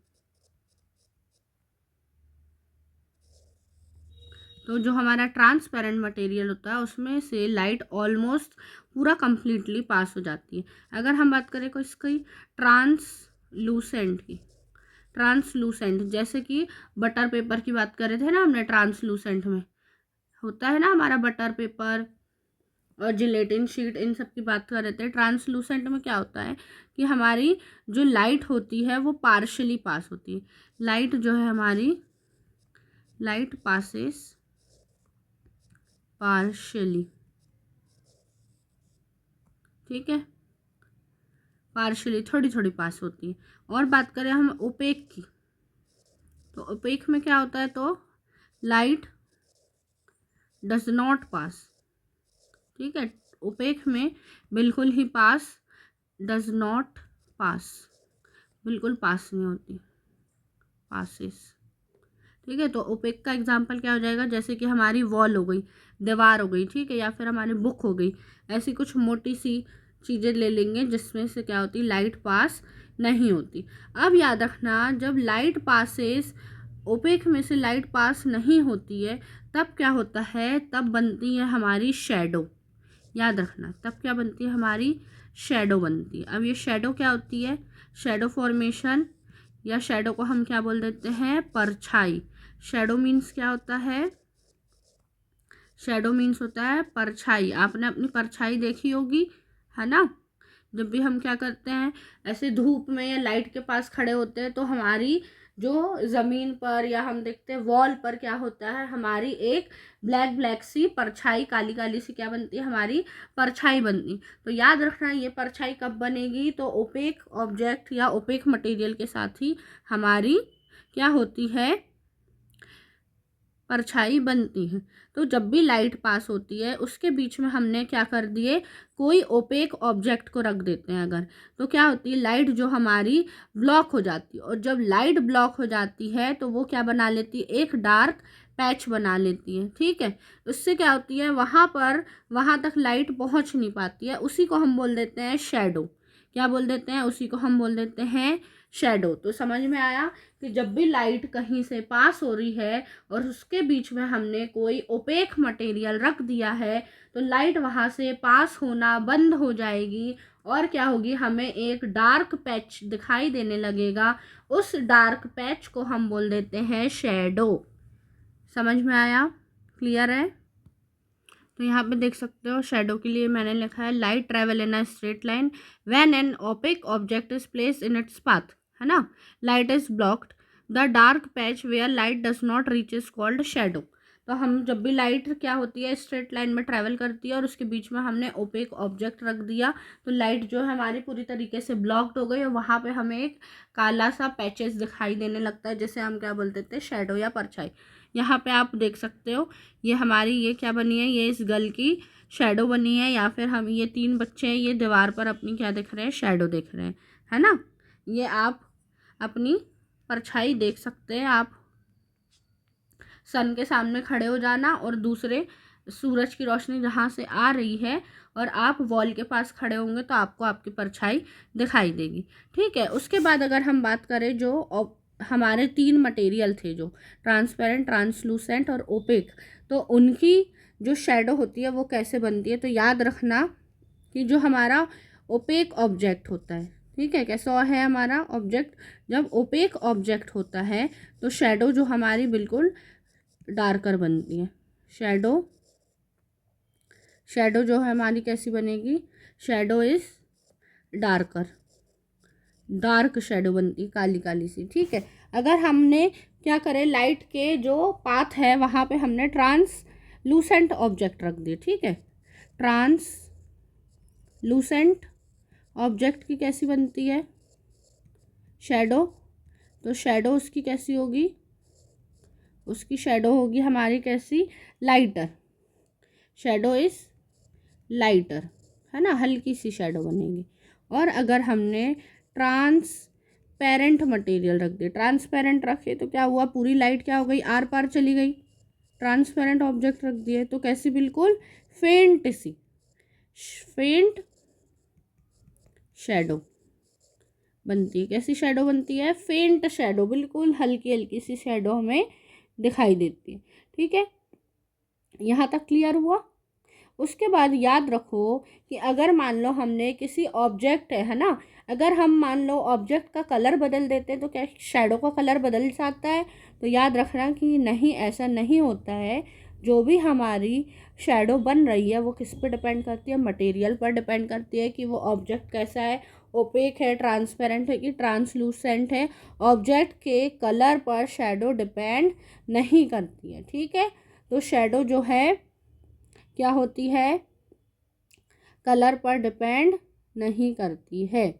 तो जो हमारा ट्रांसपेरेंट मटेरियल होता है उसमें से लाइट ऑलमोस्ट पूरा कंप्लीटली पास हो जाती है। अगर हम बात करें कोई इसकी ट्रांसलूसेंट की, ट्रांसलूसेंट जैसे कि बटर पेपर की बात कर रहे थे ना हमने, ट्रांसलूसेंट में होता है ना हमारा बटर पेपर और जिलेटिन शीट, इन सब की बात कर रहे थे। ट्रांसलूसेंट में क्या होता है कि हमारी जो लाइट होती है वो पार्शियली पास होती है। लाइट जो है हमारी, लाइट पासेस पार्शियली। ठीक है, पार्शियली थोड़ी थोड़ी पास होती है। और बात करें हम ओपेक की, तो ओपेक में क्या होता है, तो लाइट डज नॉट पास। ठीक है, ओपेक में बिल्कुल ही पास, डज नॉट पास, बिल्कुल पास नहीं होती, पासेस। ठीक है, तो ओपेक का एग्जांपल क्या हो जाएगा, जैसे कि हमारी वॉल हो गई, दीवार हो गई, ठीक है, या फिर हमारी बुक हो गई, ऐसी कुछ मोटी सी चीज़ें ले लेंगे जिसमें से क्या होती, लाइट पास नहीं होती। अब याद रखना, जब लाइट पासेस, ओपेक में से लाइट पास नहीं होती है, तब क्या होता है, तब बनती है हमारी शेडो। याद रखना, तब क्या बनती है, हमारी शेडो बनती है। अब ये शेडो क्या होती है, शेडो फॉर्मेशन, या शेडो को हम क्या बोल देते हैं, परछाई। शेडो मीन्स क्या होता है, शेडो मीन्स होता है परछाई। आपने अपनी परछाई देखी होगी, है ना, जब भी हम क्या करते हैं, ऐसे धूप में या लाइट के पास खड़े होते हैं तो हमारी जो ज़मीन पर या हम देखते हैं वॉल पर क्या होता है, हमारी एक ब्लैक ब्लैक सी परछाई, काली काली सी क्या बनती है, हमारी परछाई बनती। तो याद रखना ये परछाई कब बनेगी, तो ओपेक ऑब्जेक्ट या ओपेक मटेरियल के साथ ही हमारी क्या होती है, परछाई बनती है। तो जब भी लाइट पास होती है उसके बीच में हमने क्या कर दिए, कोई ओपेक ऑब्जेक्ट को रख देते हैं अगर, तो क्या होती है, लाइट जो हमारी ब्लॉक हो जाती है। और जब लाइट ब्लॉक हो जाती है तो वो क्या बना लेती है, एक डार्क पैच बना लेती है। ठीक है, उससे क्या होती है, वहाँ तक लाइट पहुँच नहीं पाती है, उसी को हम बोल देते हैं शेडो। क्या बोल देते हैं, उसी को हम बोल देते हैं शेडो। तो समझ में आया कि जब भी लाइट कहीं से पास हो रही है और उसके बीच में हमने कोई ओपेक मटेरियल रख दिया है तो लाइट वहाँ से पास होना बंद हो जाएगी और क्या होगी, हमें एक डार्क पैच दिखाई देने लगेगा। उस डार्क पैच को हम बोल देते हैं शेडो। समझ में आया, क्लियर है। तो यहाँ पे देख सकते हो शेडो के लिए मैंने लिखा है light travel in a straight line when an opaque object is placed in its path, है ना। Light is blocked, the dark patch where light does not reach is called shadow. तो हम जब भी लाइट क्या होती है, स्ट्रेट लाइन में ट्रैवल करती है और उसके बीच में हमने ओपेक ऑब्जेक्ट रख दिया तो लाइट जो है हमारी पूरी तरीके से ब्लॉक्ड हो गई और वहाँ पे हमें एक काला सा पैचेस दिखाई देने लगता है, जिसे हम क्या बोलते थे, शेडो या परछाई। यहाँ पे आप देख सकते हो ये हमारी ये क्या बनी है, ये इस गर्ल की शेडो बनी है, या फिर हम ये 3 बच्चे हैं, ये दीवार पर अपनी क्या देख रहे हैं, शेडो देख रहे हैं, है ना। ये आप अपनी परछाई देख सकते हैं। आप सन के सामने खड़े हो जाना और दूसरे सूरज की रोशनी जहाँ से आ रही है और आप वॉल के पास खड़े होंगे तो आपको आपकी परछाई दिखाई देगी। ठीक है, उसके बाद अगर हम बात करें जो हमारे 3 मटेरियल थे, जो ट्रांसपेरेंट, ट्रांसलूसेंट और ओपेक, तो उनकी जो शेडो होती है वो कैसे बनती है। तो याद रखना कि जो हमारा ओपेक ऑब्जेक्ट होता है, ठीक है, कैसा है हमारा ऑब्जेक्ट, जब ओपेक ऑब्जेक्ट होता है तो शेडो जो हमारी बिल्कुल डार्कर बनती है। शेडो जो है हमारी कैसी बनेगी, shadow is darker, dark shadow बनती है, काली काली सी। ठीक है, अगर हमने क्या करें, लाइट के जो पाथ है वहाँ पे हमने ट्रांसलूसेंट ऑब्जेक्ट रख दिए। ठीक है, ट्रांसलूसेंट ऑब्जेक्ट की कैसी बनती है शेडो, तो शेडो उसकी कैसी होगी, उसकी शेडो होगी हमारी कैसी, लाइटर। शेडो इज लाइटर, है ना, हल्की सी शेडो बनेगी। और अगर हमने ट्रांसपेरेंट मटेरियल रख दिया, ट्रांसपेरेंट रखे तो क्या हुआ, पूरी लाइट क्या हो गई, आर पार चली गई। ट्रांसपेरेंट ऑब्जेक्ट रख दिए तो कैसी, बिल्कुल फेंट सी, फेंट शेडो बनती है। कैसी शेडो बनती है, फेंट शेडो, बिल्कुल हल्की हल्की सी शेडो हमें दिखाई देती है। ठीक है, यहाँ तक क्लियर हुआ। उसके बाद याद रखो कि अगर मान लो हमने किसी ऑब्जेक्ट है ना, अगर हम मान लो ऑब्जेक्ट का कलर बदल देते हैं तो क्या शेडो का कलर बदल जाता है। तो याद रखना कि नहीं, ऐसा नहीं होता है। जो भी हमारी शेडो बन रही है वो किस पे डिपेंड करती है, मटेरियल पर डिपेंड करती है कि वो ऑब्जेक्ट कैसा है, ओपेक है, ट्रांसपेरेंट है कि ट्रांसलूसेंट है। ऑब्जेक्ट के कलर पर शेडो डिपेंड नहीं करती है। ठीक है, तो शेडो जो है क्या होती है, कलर पर डिपेंड नहीं करती है।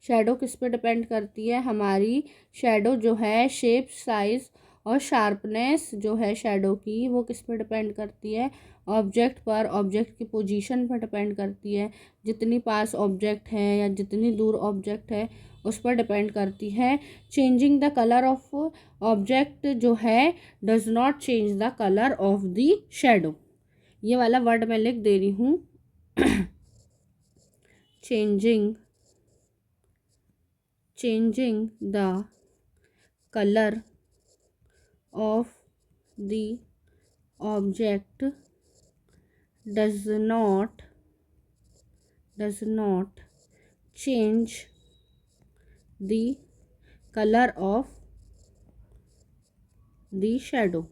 शेडो किस पे डिपेंड करती है, हमारी शेडो जो है शेप, साइज और शार्पनेस जो है शेडो की, वो किस पे डिपेंड करती है, ऑब्जेक्ट पर, ऑब्जेक्ट की पोजीशन पर डिपेंड करती है। जितनी पास ऑब्जेक्ट है या जितनी दूर ऑब्जेक्ट है उस पर डिपेंड करती है। Changing the colour of object जो है does not change the colour of the shadow. ये वाला वर्ड मैं लिख दे रही हूँ, changing the color of the object does not change the color of the shadow।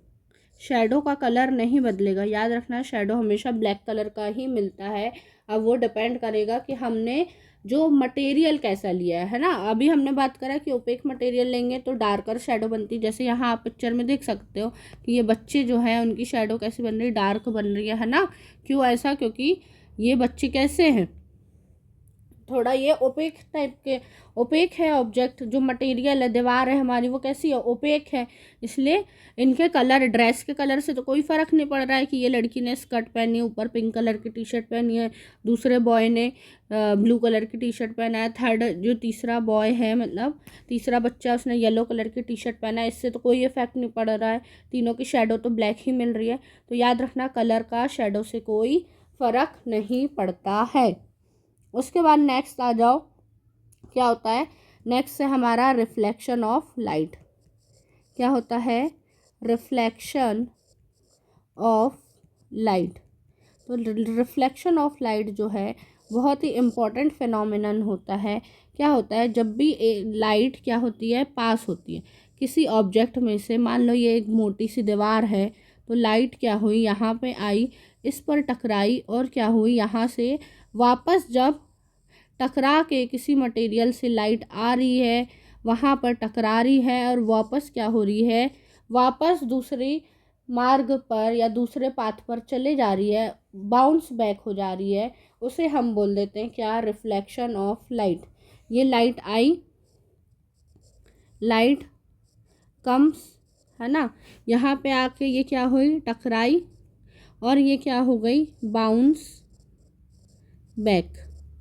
Shadow का कलर नहीं बदलेगा, याद रखना शेडो हमेशा ब्लैक कलर का ही मिलता है। अब वो डिपेंड करेगा कि हमने जो मटेरियल कैसा लिया है ना। अभी हमने बात करा कि ओपेक मटेरियल लेंगे तो डार्कर शेडो बनती है, जैसे यहाँ आप पिक्चर में देख सकते हो कि ये बच्चे जो है उनकी शेडो कैसी बन रही है, डार्क बन रही है ना। क्यों ऐसा? क्योंकि ये बच्चे कैसे हैं, थोड़ा ये ओपेक टाइप के, ओपेक है ऑब्जेक्ट, जो मटेरियल है दीवार है हमारी वो कैसी है, ओपेक है। इसलिए इनके कलर, ड्रेस के कलर से तो कोई फ़र्क नहीं पड़ रहा है कि ये लड़की ने स्कर्ट पहनी है, ऊपर पिंक कलर की टी शर्ट पहनी है, दूसरे बॉय ने ब्लू कलर की टी शर्ट पहना है, थर्ड जो तीसरा बॉय है मतलब तीसरा बच्चा उसने येलो कलर की टी शर्ट पहना है, इससे तो कोई इफेक्ट नहीं पड़ रहा है, तीनों की शेडो तो ब्लैक ही मिल रही है। तो याद रखना कलर का शेडो से कोई फ़र्क नहीं पड़ता है। उसके बाद नेक्स्ट आ जाओ, क्या होता है नेक्स्ट से हमारा रिफ्लेक्शन ऑफ लाइट। क्या होता है? Reflection of light. तो रिफ्लेक्शन ऑफ लाइट जो है बहुत ही इम्पॉर्टेंट फिनोमिनन होता है। क्या होता है? जब भी लाइट क्या होती है, पास होती है किसी ऑब्जेक्ट में से, मान लो ये एक मोटी सी दीवार है, तो लाइट क्या हुई, यहाँ पे आई, इस पर टकराई और क्या हुई, यहाँ से वापस जब टकरा के किसी मटेरियल से लाइट आ रही है, वहाँ पर टकरा रही है और वापस क्या हो रही है, वापस दूसरी मार्ग पर या दूसरे पाथ पर चले जा रही है, बाउंस बैक हो जा रही है, उसे हम बोल देते हैं क्या? Reflection of light. ये लाइट आई, लाइट कम्स, है ना, यहाँ पे आके ये क्या हुई, टकराई और ये क्या हो गई, बाउंस बैक,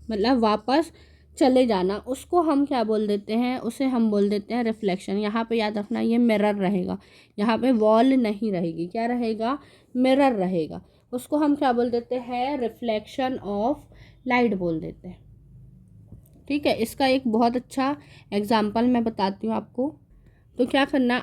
मतलब वापस चले जाना, उसको हम क्या बोल देते हैं, उसे हम बोल देते हैं रिफ्लेक्शन। यहाँ पे याद रखना ये मिरर रहेगा, यहाँ पे वॉल नहीं रहेगी, क्या रहेगा, मिरर रहेगा, उसको हम क्या बोल देते हैं, रिफ्लेक्शन ऑफ लाइट बोल देते हैं। ठीक है, इसका एक बहुत अच्छा एग्जाम्पल मैं बताती हूँ आपको। तो क्या करना,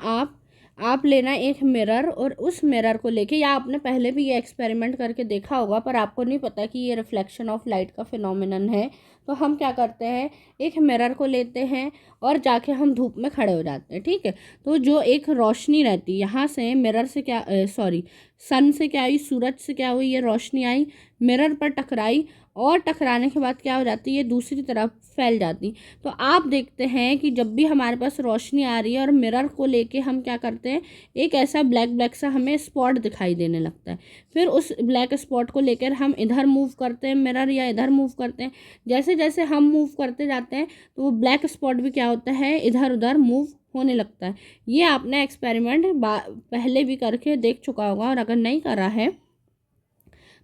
आप लेना एक मिरर और उस मिरर को लेके, या आपने पहले भी ये एक्सपेरिमेंट करके देखा होगा पर आपको नहीं पता कि ये रिफ्लेक्शन ऑफ लाइट का फिनोमिनन है, तो हम क्या करते हैं, एक मिरर को लेते हैं और जाके हम धूप में खड़े हो जाते हैं। ठीक है, तो जो एक रोशनी रहती है यहाँ से, मिरर से क्या, सॉरी सन से क्या हुई, सूरज से क्या हुई, ये रोशनी आई, मिरर पर टकराई और टकराने के बाद क्या हो जाती है, ये दूसरी तरफ फैल जाती। तो आप देखते हैं कि जब भी हमारे पास रोशनी आ रही है और मिरर को लेके हम क्या करते हैं, एक ऐसा ब्लैक ब्लैक सा हमें स्पॉट दिखाई देने लगता है, फिर उस ब्लैक स्पॉट को लेकर हम इधर मूव करते हैं मिरर, या इधर मूव करते हैं, जैसे जैसे हम मूव करते जाते हैं तो वो ब्लैक स्पॉट भी क्या होता है, इधर उधर मूव होने लगता है। ये आपने एक्सपेरिमेंट पहले भी करके देख चुका होगा, और अगर नहीं करा है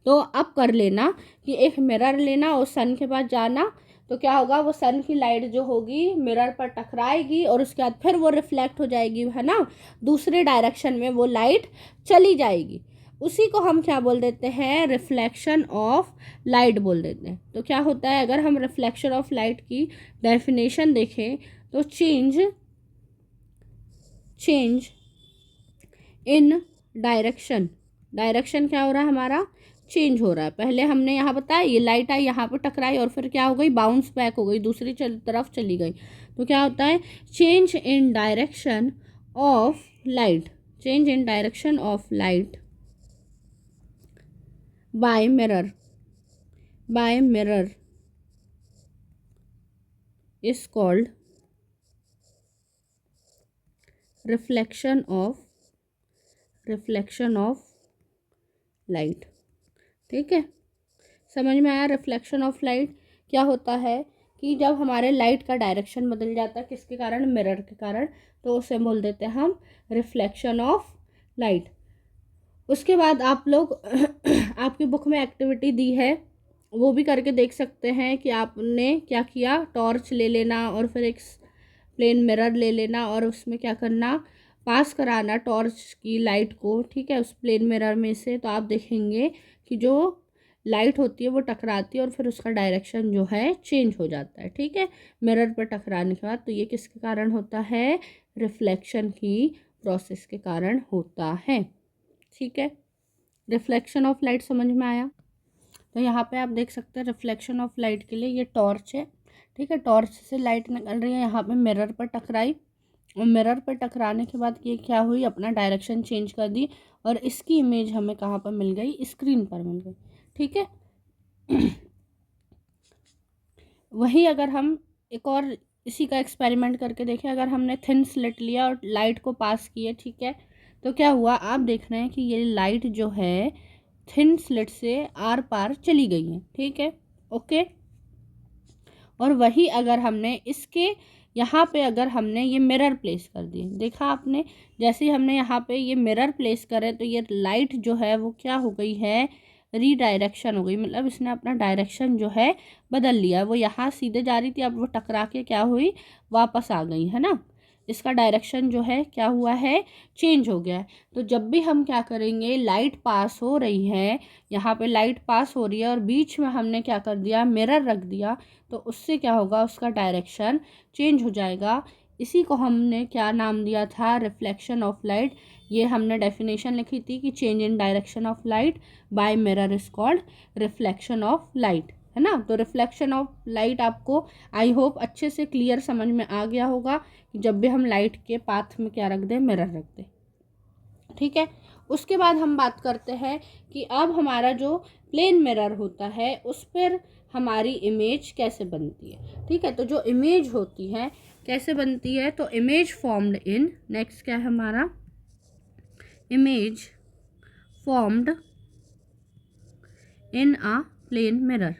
तो अब कर लेना कि एक मिरर लेना और सन के पास जाना, तो क्या होगा, वो सन की लाइट जो होगी मिरर पर टकराएगी और उसके बाद फिर वो रिफ्लेक्ट हो जाएगी, है ना, दूसरे डायरेक्शन में वो लाइट चली जाएगी। उसी को हम क्या बोल देते हैं, रिफ्लेक्शन ऑफ लाइट बोल देते हैं। तो क्या होता है, अगर हम रिफ्लेक्शन ऑफ लाइट की डेफिनेशन देखें तो चेंज इन डायरेक्शन, डायरेक्शन क्या हो रहा है हमारा, चेंज हो रहा है। पहले हमने यहाँ बताया ये लाइट आई, यहाँ पर टकराई और फिर क्या हो गई, बाउंस बैक हो गई, दूसरी तरफ चली गई। तो क्या होता है, change in direction of light, change in direction of light by mirror is called reflection of light. ठीक है, समझ में आया रिफ्लेक्शन ऑफ लाइट क्या होता है, कि जब हमारे लाइट का डायरेक्शन बदल जाता है, किसके कारण, मिरर के कारण, तो उसे बोल देते हैं हम रिफ्लेक्शन ऑफ लाइट। उसके बाद आप लोग आपकी बुक में एक्टिविटी दी है, वो भी करके देख सकते हैं कि आपने क्या किया, टॉर्च ले लेना और फिर एक प्लेन मिरर ले लेना और उसमें क्या करना, पास कराना टॉर्च की लाइट को, ठीक है, उस प्लेन मिरर में से। तो आप देखेंगे कि जो लाइट होती है वो टकराती है और फिर उसका डायरेक्शन जो है चेंज हो जाता है। ठीक है, मिरर पर टकराने के बाद, तो ये किसके कारण होता है, रिफ्लेक्शन की प्रोसेस के कारण होता है। ठीक है, रिफ्लेक्शन ऑफ लाइट समझ में आया। तो यहाँ पे आप देख सकते हैं रिफ्लेक्शन ऑफ लाइट के लिए ये टॉर्च है। ठीक है, टॉर्च से लाइट निकल रही है, यहाँ पे मिरर पर टकराई और मिरर पर टकराने के बाद ये क्या हुई, अपना डायरेक्शन चेंज कर दी और इसकी इमेज हमें कहाँ पर मिल गई, स्क्रीन पर मिल गई। ठीक है, वही अगर हम एक और इसी का एक्सपेरिमेंट करके देखें, अगर हमने थिन स्लिट लिया और लाइट को पास किया, ठीक है, तो क्या हुआ, आप देख रहे हैं कि ये लाइट जो है थिन स्लिट से आर पार चली गई है, ठीक है, ओके। और वही अगर हमने इसके यहाँ पे अगर हमने ये मिरर प्लेस कर दिए, देखा आपने, जैसे ही हमने यहाँ पे ये मिरर प्लेस करे तो ये लाइट जो है वो क्या हो गई है, रीडायरेक्शन हो गई, मतलब इसने अपना डायरेक्शन जो है बदल लिया। वो यहाँ सीधे जा रही थी, अब वो टकरा के क्या हुई, वापस आ गई, है ना। इसका डायरेक्शन जो है क्या हुआ है, चेंज हो गया है। तो जब भी हम क्या करेंगे, लाइट पास हो रही है, यहाँ पे लाइट पास हो रही है और बीच में हमने क्या कर दिया, मिरर रख दिया, तो उससे क्या होगा, उसका डायरेक्शन चेंज हो जाएगा। इसी को हमने क्या नाम दिया था, रिफ्लेक्शन ऑफ लाइट। ये हमने डेफिनेशन लिखी थी कि change in direction of light by mirror is called reflection of light, है ना। तो रिफ्लेक्शन ऑफ लाइट आपको आई होप अच्छे से क्लियर समझ में आ गया होगा कि जब भी हम लाइट के पाथ में क्या रख दें, मिरर रख दें, ठीक है। उसके बाद हम बात करते हैं कि अब हमारा जो प्लेन मिरर होता है उस पर हमारी इमेज कैसे बनती है, ठीक है। तो जो इमेज होती है कैसे बनती है, तो इमेज फॉर्म्ड इन, नेक्स्ट क्या है हमारा, image formed in a plane mirror.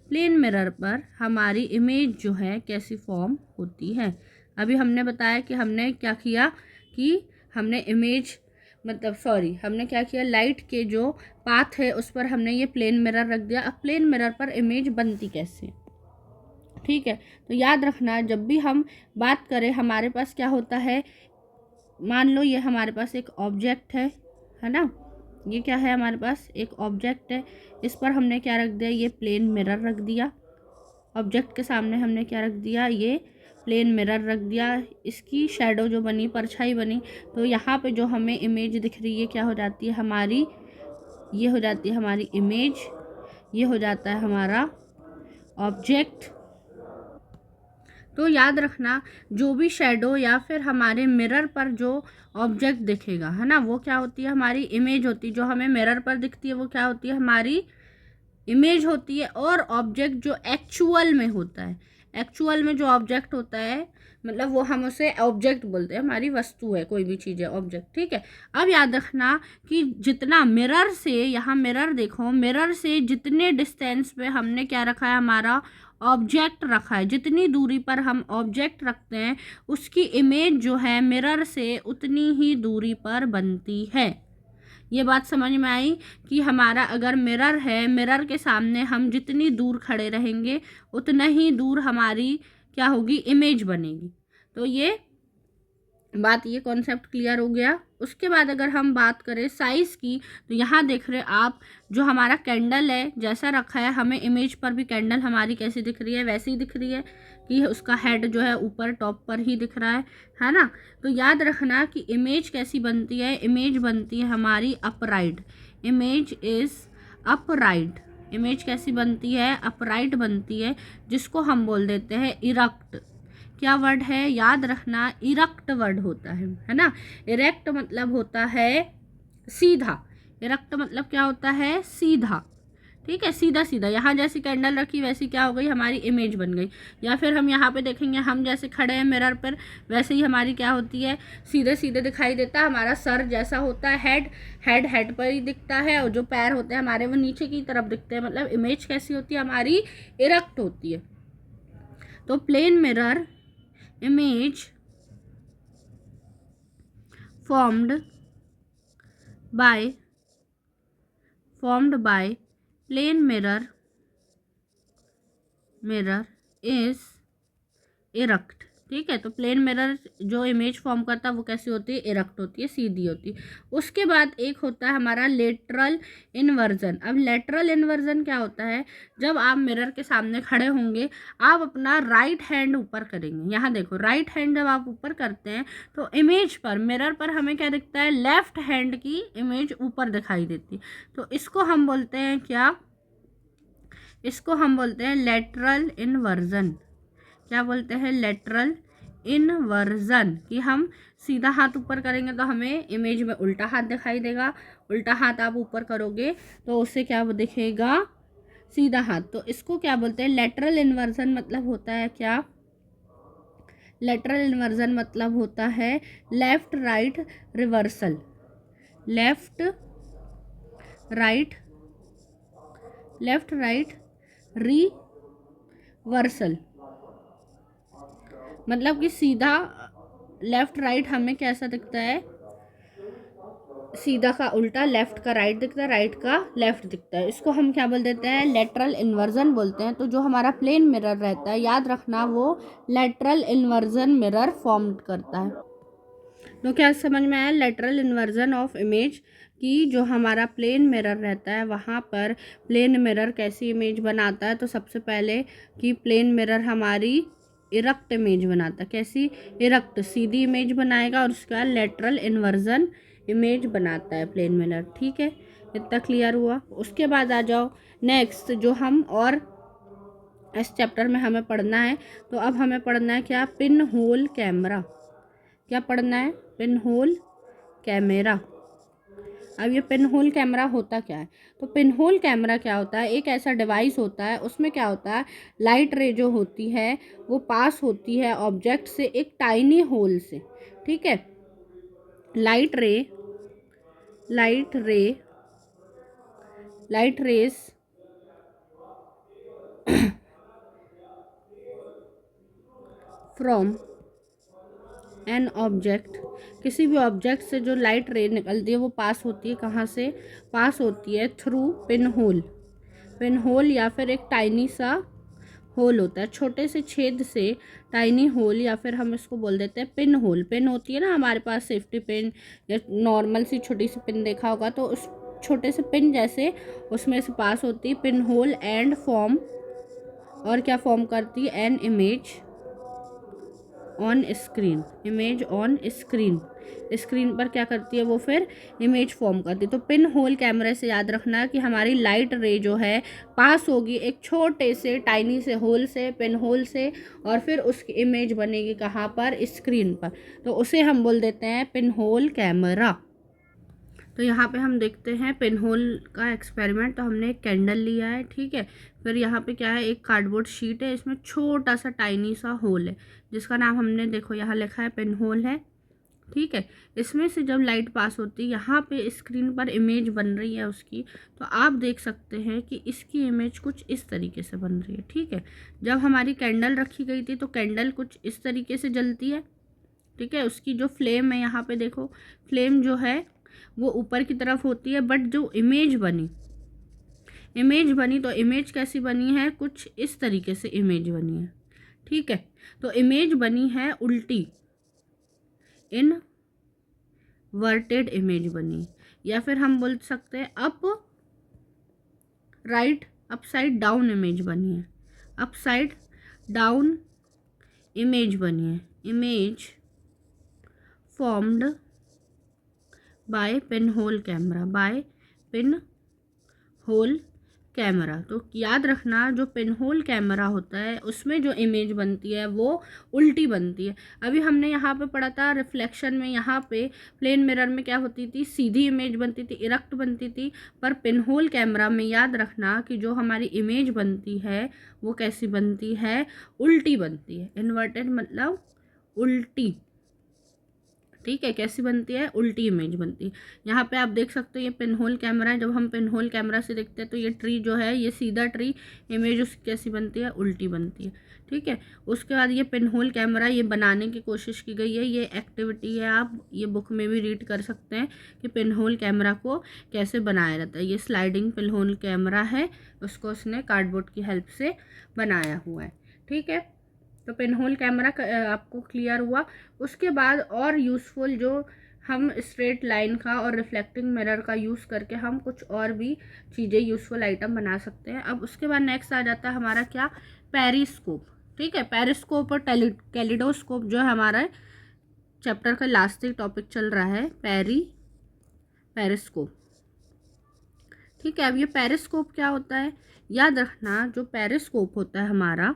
Plane mirror पर हमारी इमेज जो है कैसी फॉर्म होती है। अभी हमने बताया कि हमने क्या किया, कि हमने इमेज मतलब सॉरी हमने क्या किया, लाइट के जो पाथ है उस पर हमने ये प्लेन मिरर रख दिया। अब प्लेन मिरर पर इमेज बनती कैसे, ठीक है। तो याद रखना, जब भी हम बात करें, हमारे पास क्या होता है, मान लो ये हमारे पास एक ऑब्जेक्ट है ना, ये क्या है, हमारे पास एक ऑब्जेक्ट है, इस पर हमने क्या रख दिया, ये प्लेन मिरर रख दिया। ऑब्जेक्ट के सामने हमने क्या रख दिया, ये प्लेन मिरर रख दिया। इसकी शैडो जो बनी, परछाई बनी, तो यहाँ पे जो हमें इमेज दिख रही है क्या हो जाती है हमारी, ये हो जाती है हमारी इमेज, ये हो जाता है हमारा ऑब्जेक्ट। तो याद रखना, जो भी शेडो या फिर हमारे मिरर पर जो ऑब्जेक्ट दिखेगा, है ना, वो क्या होती है, हमारी इमेज होती है। जो हमें मिरर पर दिखती है वो क्या होती है, हमारी इमेज होती है। और ऑब्जेक्ट जो एक्चुअल में होता है, एक्चुअल में जो ऑब्जेक्ट होता है, मतलब वो हम उसे ऑब्जेक्ट बोलते हैं, हमारी वस्तु है, कोई भी चीज़ है ऑब्जेक्ट, ठीक है। अब याद रखना कि जितना मिरर से, यहाँ मिरर देखो, मिरर से जितने डिस्टेंस पे हमने क्या रखा है, हमारा ऑब्जेक्ट रखा है, जितनी दूरी पर हम ऑब्जेक्ट रखते हैं उसकी इमेज जो है मिरर से उतनी ही दूरी पर बनती है। ये बात समझ में आई कि हमारा अगर मिरर है, मिरर के सामने हम जितनी दूर खड़े रहेंगे उतना ही दूर हमारी क्या होगी, इमेज बनेगी। तो ये बात, ये कॉन्सेप्ट क्लियर हो गया। उसके बाद अगर हम बात करें साइज़ की, तो यहाँ देख रहे आप, जो हमारा कैंडल है जैसा रखा है, हमें इमेज पर भी कैंडल हमारी कैसी दिख रही है, वैसी ही दिख रही है कि उसका हेड जो है ऊपर टॉप पर ही दिख रहा है ना। तो याद रखना कि इमेज कैसी बनती है, इमेज बनती है हमारी upright, image is upright. Image कैसी बनती है, अपराइट बनती है, जिसको हम बोल देते हैं इरक्ट। क्या वर्ड है, याद रखना, इरक्ट वर्ड होता है ना। इरेक्ट मतलब होता है सीधा, इरक्ट मतलब क्या होता है, सीधा, ठीक है, सीधा सीधा। यहाँ जैसी कैंडल रखी वैसी क्या हो गई, हमारी इमेज बन गई। या फिर हम यहाँ पे देखेंगे, हम जैसे खड़े हैं मिरर पर, वैसे ही हमारी क्या होती है, सीधे सीधे दिखाई देता है। हमारा सर जैसा होता है, हेड पर ही दिखता है, और जो पैर होते हैं हमारे वो नीचे की तरफ दिखते हैं। मतलब इमेज कैसी होती है, हमारी इरक्ट होती है। तो plane mirror image formed by plane mirror is erect, ठीक है। तो प्लेन मिरर जो इमेज फॉर्म करता है वो कैसी होती है, इरक्ट होती है, सीधी होती है। उसके बाद एक होता है हमारा लेटरल इन्वर्जन। अब लेटरल इन्वर्जन क्या होता है, जब आप मिरर के सामने खड़े होंगे, आप अपना राइट हैंड ऊपर करेंगे। यहाँ देखो, राइट हैंड जब आप ऊपर करते हैं तो इमेज पर, मिरर पर हमें क्या दिखता है, लेफ्ट हैंड की इमेज ऊपर दिखाई देती है। तो इसको हम बोलते हैं क्या, इसको हम बोलते हैं लेटरल इन्वर्जन। क्या बोलते हैं, लेटरल इन्वर्जन। कि हम सीधा हाथ ऊपर करेंगे तो हमें इमेज में उल्टा हाथ दिखाई देगा, उल्टा हाथ आप ऊपर करोगे तो उससे क्या दिखेगा, सीधा हाथ, तो इसको क्या बोलते हैं, लेटरल इन्वर्जन मतलब होता है क्या, लेटरल इन्वर्जन मतलब होता है left right reversal, left right, left right reversal, मतलब कि सीधा लेफ्ट राइट हमें कैसा दिखता है, सीधा का उल्टा, लेफ्ट का राइट दिखता है, राइट का लेफ्ट दिखता है, इसको हम क्या बोल देते हैं, लेटरल इन्वर्जन बोलते हैं। तो जो हमारा प्लेन मिरर रहता है, याद रखना, वो लेटरल इन्वर्जन मिरर फॉर्म करता है। तो क्या समझ में आया, लेटरल इन्वर्जन ऑफ इमेज, कि जो हमारा प्लेन मिरर रहता है वहाँ पर प्लेन मिरर कैसी इमेज बनाता है। तो सबसे पहले कि प्लेन मिरर हमारी इरेक्ट इमेज बनाता है, कैसी, इरेक्ट, सीधी इमेज बनाएगा, और उसके बाद लेटरल इन्वर्जन इमेज बनाता है प्लेन मिरर। ठीक है, इतना क्लियर हुआ। उसके बाद आ जाओ नेक्स्ट, जो हम और इस चैप्टर में हमें पढ़ना है, तो अब हमें पढ़ना है क्या, पिन होल कैमरा। क्या पढ़ना है, पिन होल कैमरा। अब ये पिन होल कैमरा होता क्या है, तो पिन होल कैमरा क्या होता है, एक ऐसा डिवाइस होता है, उसमें क्या होता है, लाइट रे जो होती है वो पास होती है ऑब्जेक्ट से एक टाइनी होल से। ठीक है, लाइट रे, लाइट रे, light rays from an object, किसी भी ऑब्जेक्ट से जो लाइट रे निकलती है वो पास होती है, कहाँ से पास होती है, through pin hole, pin hole या फिर एक टाइनी सा होल होता है, छोटे से छेद से टाइनी होल, या फिर हम इसको बोल देते हैं पिन होल। पिन होती है ना हमारे पास सेफ्टी पिन या नॉर्मल सी छोटी सी पिन देखा होगा, तो उस छोटे से पिन जैसे उसमें से पास होती है पिन होल एंड फॉर्म, और क्या फॉर्म करती है, an image on screen, image on screen, screen पर क्या करती है वो, फिर इमेज फॉर्म करती है। तो पिन होल कैमरे से याद रखना कि हमारी लाइट रे जो है पास होगी एक छोटे से टाइनी से होल से, पिन होल से, और फिर उसकी इमेज बनेगी कहाँ पर, स्क्रीन पर, तो उसे हम बोल देते हैं पिन होल कैमरा। तो यहाँ पे हम देखते हैं पिन होल का एक्सपेरिमेंट। तो हमने एक कैंडल लिया है, ठीक है, फिर यहाँ पे क्या है, एक कार्डबोर्ड शीट है, इसमें छोटा सा टाइनी सा होल है जिसका नाम हमने देखो यहाँ लिखा है पिन होल है। ठीक है, इसमें से जब लाइट पास होती है, यहाँ पे स्क्रीन पर इमेज बन रही है उसकी, तो आप देख सकते हैं कि इसकी इमेज कुछ इस तरीके से बन रही है। ठीक है, जब हमारी कैंडल रखी गई थी तो कैंडल कुछ इस तरीके से जलती है। ठीक है, उसकी जो फ्लेम है, यहाँ पे देखो फ्लेम जो है वो ऊपर की तरफ होती है, बट जो इमेज बनी, इमेज बनी तो इमेज कैसी बनी है, कुछ इस तरीके से इमेज बनी है। ठीक है, तो इमेज बनी है उल्टी, इनवर्टेड इमेज बनी, या फिर हम बोल सकते हैं up right, upside down image बनी है, अपसाइड डाउन इमेज बनी है, image formed by pin hole camera, bye pin hole camera. तो याद रखना, जो पिन होल कैमरा होता है उसमें जो इमेज बनती है वो उल्टी बनती है। अभी हमने यहाँ पे पढ़ा था रिफ्लेक्शन में, यहाँ पे प्लेन मिरर में क्या होती थी, सीधी इमेज बनती थी, इरेक्ट बनती थी, पर पिन होल कैमरा में याद रखना कि जो हमारी इमेज बनती है वो कैसी बनती है, उल्टी बनती है, इन्वर्टेड मतलब उल्टी। ठीक है, कैसी बनती है, उल्टी इमेज बनती है। यहाँ पे आप देख सकते हो ये पिन होल कैमरा है, जब हम पिन होल कैमरा से देखते हैं तो ये ट्री जो है ये सीधा ट्री, इमेज उसकी कैसी बनती है, उल्टी बनती है। ठीक है, उसके बाद ये पिन होल कैमरा ये बनाने की कोशिश की गई है, ये एक्टिविटी है, आप ये बुक में भी रीड कर सकते हैं कि पिन होल कैमरा को कैसे बनाया जाता है। ये स्लाइडिंग पिन होल कैमरा है, उसको उसने कार्डबोर्ड की हेल्प से बनाया हुआ है। ठीक है, तो पिन होल कैमरा आपको क्लियर हुआ। उसके बाद और यूज़फुल, जो हम स्ट्रेट लाइन का और रिफ्लेक्टिंग मिरर का यूज़ करके हम कुछ और भी चीज़ें यूज़फुल आइटम बना सकते हैं। अब उसके बाद नेक्स्ट आ जाता है हमारा क्या, पेरिस्कोप। ठीक है, पेरिस्कोप और कैलिडोस्कोप जो है हमारा चैप्टर का लास्ट टॉपिक चल रहा है, पेरिस्कोप। ठीक है, अब ये पेरिस्कोप क्या होता है, याद रखना, जो पेरिस्कोप होता है हमारा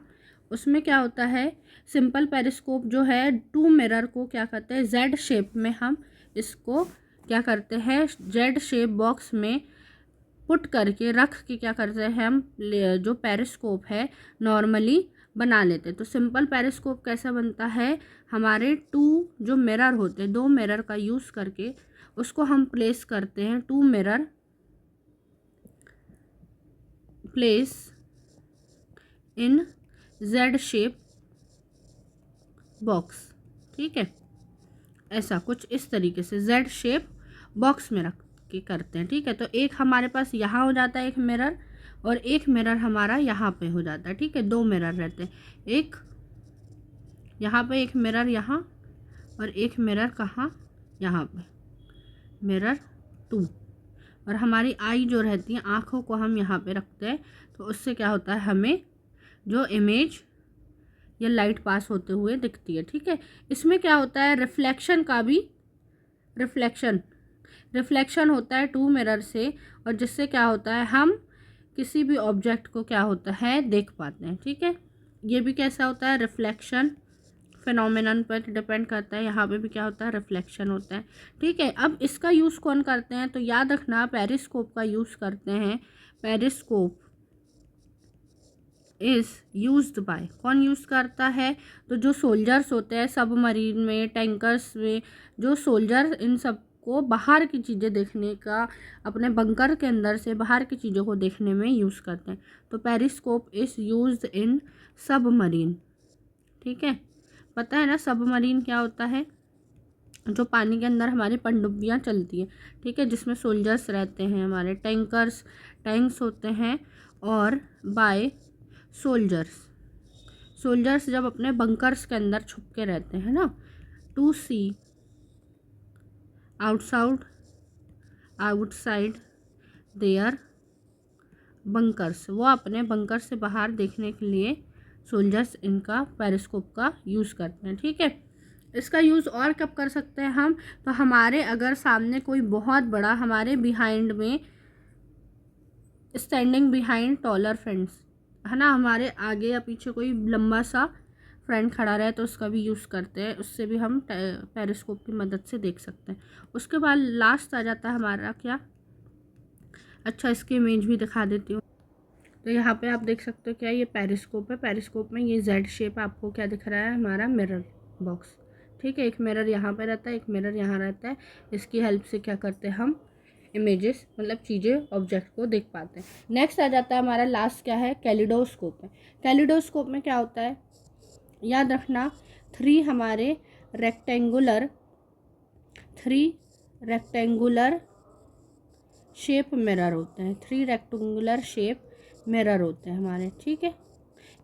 उसमें क्या होता है, सिंपल पेरिस्कोप जो है टू मिरर को क्या करते हैं, जेड शेप में हम इसको क्या करते हैं, जेड शेप बॉक्स में पुट करके रख के क्या करते हैं हम जो पेरिस्कोप है नॉर्मली बना लेते हैं। तो सिंपल पेरिस्कोप कैसा बनता है, हमारे टू जो मिरर होते हैं, दो मिरर का यूज़ करके उसको हम प्लेस करते हैं, two mirror place in Z shape box. ठीक है, ऐसा कुछ इस तरीके से जेड शेप बॉक्स में रख के करते हैं। ठीक है, तो एक हमारे पास यहाँ हो जाता है एक मिरर, और एक मिरर हमारा यहाँ पे हो जाता है। ठीक है, दो मिरर रहते हैं, एक यहाँ पे, एक मिरर यहाँ, और एक मिरर कहाँ, यहाँ पे, मिरर 2। और हमारी आई जो रहती है, आँखों को हम यहाँ पे रखते हैं, तो उससे क्या होता है, हमें जो इमेज या लाइट पास होते हुए दिखती है। ठीक है, इसमें क्या होता है, रिफ्लेक्शन का भी रिफ्लेक्शन होता है टू मिरर से, और जिससे क्या होता है, हम किसी भी ऑब्जेक्ट को क्या होता है देख पाते हैं। ठीक है, ये भी कैसा होता है, रिफ्लेक्शन फिनोमेनन पर डिपेंड करता है, यहाँ पे भी क्या होता है, रिफ्लेक्शन होता है। ठीक है, अब इसका यूज़ कौन करते हैं, तो याद रखना पेरिस्कोप का यूज़ करते हैं। पेरिस्कोप इज़ यूज्ड बाय, कौन यूज़ करता है, तो जो सोल्जर्स होते हैं सबमरीन में, टैंकर्स में, जो सोल्जर इन सब को बाहर की चीज़ें देखने का, अपने बंकर के अंदर से बाहर की चीज़ों को देखने में यूज़ करते हैं। तो periscope is used in submarine. ठीक है, पता है ना सबमरीन क्या होता है, जो पानी के अंदर हमारी पनडुब्बियाँ चलती हैं। ठीक है, जिसमें सोल्जर्स रहते हैं, हमारे टैंक्स होते हैं, और बाय सोल्जर्स जब अपने बंकर्स के अंदर छुप के रहते हैं ना, to see outside their bunkers, वो अपने बंकर से बाहर देखने के लिए सोल्जर्स इनका पेरिस्कोप का यूज़ करते हैं। ठीक है, इसका यूज़ और कब कर सकते हैं हम, तो हमारे अगर सामने कोई बहुत बड़ा, हमारे बिहाइंड में, स्टैंडिंग बिहाइंड टॉलर फ्रेंड्स है ना, हमारे आगे या पीछे कोई लंबा सा फ्रेंड खड़ा रहे, तो उसका भी यूज़ करते हैं, उससे भी हम पेरिस्कोप की मदद से देख सकते हैं। उसके बाद लास्ट आ जाता है हमारा क्या, अच्छा इसकी इमेज भी दिखा देती हूँ। तो यहाँ पे आप देख सकते हो क्या, ये पेरिस्कोप है, पेरिस्कोप में ये जेड शेप आपको क्या दिख रहा है, हमारा मिरर बॉक्स। ठीक है, एक मिरर यहाँ पे रहता है, एक मिरर यहाँ रहता है, इसकी हेल्प से क्या करते हैं हम इमेजेस, मतलब चीज़ें, ऑब्जेक्ट को देख पाते हैं। नेक्स्ट आ जाता है हमारा लास्ट क्या है, कैलिडोस्कोप है। कैलिडोस्कोप में क्या होता है, याद रखना, थ्री रेक्टेंगुलर शेप मिरर होते हैं, थ्री रेक्टेंगुलर शेप मिरर होते हैं हमारे। ठीक है,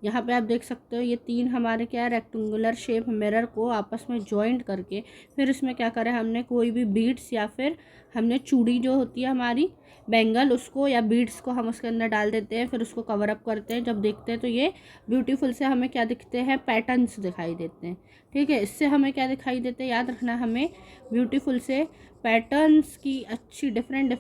यहाँ पे आप देख सकते हो, ये तीन हमारे क्या है, रेक्टेंगुलर शेप मिरर को आपस में जॉइंट करके, फिर इसमें क्या करें, हमने कोई भी बीड्स या फिर हमने चूड़ी जो होती है हमारी बैंगल, उसको या बीड्स को हम उसके अंदर डाल देते हैं, फिर उसको कवर अप करते हैं। जब देखते हैं तो ये ब्यूटीफुल से हमें क्या दिखते हैं, पैटर्न्स दिखाई देते हैं। ठीक है, इससे हमें क्या दिखाई देते हैं, याद रखना, हमें ब्यूटीफुल से पैटर्न्स की अच्छी डिफरेंट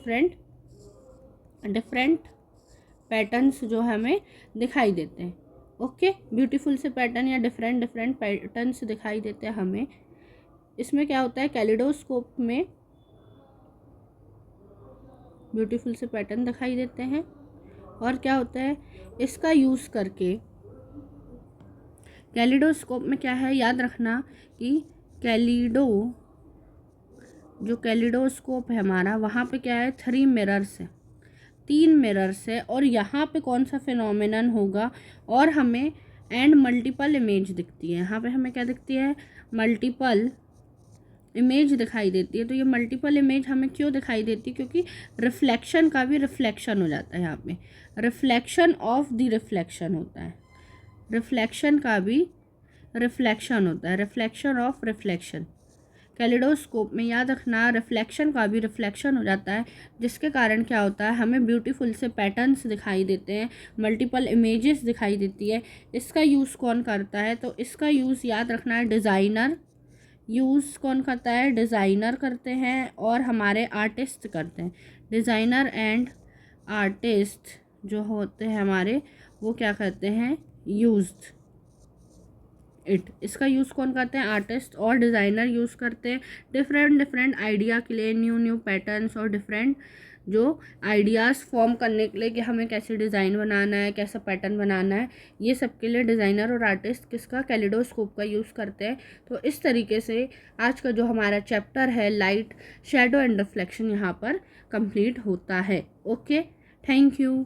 पैटर्न्स जो हमें दिखाई देते हैं। ओके, ब्यूटीफुल से पैटर्न या डिफरेंट पैटर्न्स दिखाई देते हैं हमें। इसमें क्या होता है, कैलिडोस्कोप में ब्यूटीफुल से पैटर्न दिखाई देते हैं, और क्या होता है, इसका यूज़ करके कैलिडोस्कोप में क्या है, याद रखना कि जो कैलिडोस्कोप है हमारा, वहाँ पे क्या है, तीन मिरर्स है, और यहाँ पे कौन सा फिनोमेनन होगा, और हमें मल्टीपल इमेज दिखती है। यहाँ पे हमें क्या दिखती है, मल्टीपल इमेज दिखाई देती है। तो ये मल्टीपल इमेज हमें क्यों दिखाई देती है, क्योंकि रिफ्लेक्शन का भी रिफ्लेक्शन हो जाता है। यहाँ पे रिफ्लेक्शन ऑफ द रिफ्लेक्शन होता है, रिफ्लेक्शन का भी रिफ्लेक्शन होता है, रिफ्लेक्शन ऑफ रिफ्लेक्शन। कैलिडोस्कोप में याद रखना, रिफ्लेक्शन का भी रिफ्लेक्शन हो जाता है, जिसके कारण क्या होता है, हमें ब्यूटीफुल से पैटर्न्स दिखाई देते हैं, मल्टीपल इमेजेस दिखाई देती है। इसका यूज़ कौन करता है, तो इसका यूज़ याद रखना है, डिज़ाइनर करते हैं, और हमारे आर्टिस्ट करते हैं। डिज़ाइनर एंड आर्टिस्ट जो होते हैं हमारे, वो क्या करते हैं, यूज्ड इट। इसका यूज़ कौन करते हैं, आर्टिस्ट और डिज़ाइनर यूज़ करते हैं, डिफरेंट आइडिया के लिए, न्यू पैटर्न्स और डिफरेंट जो आइडियाज़ फॉर्म करने के लिए कि हमें कैसे डिज़ाइन बनाना है, कैसा पैटर्न बनाना है, ये सब के लिए डिज़ाइनर और आर्टिस्ट किसका, कैलिडोस्कोप का यूज़ करते हैं। तो इस तरीके से आज का जो हमारा चैप्टर है लाइट, शेडो एंड रिफ्लेक्शन यहाँ पर कंप्लीट होता है। Okay, thank you.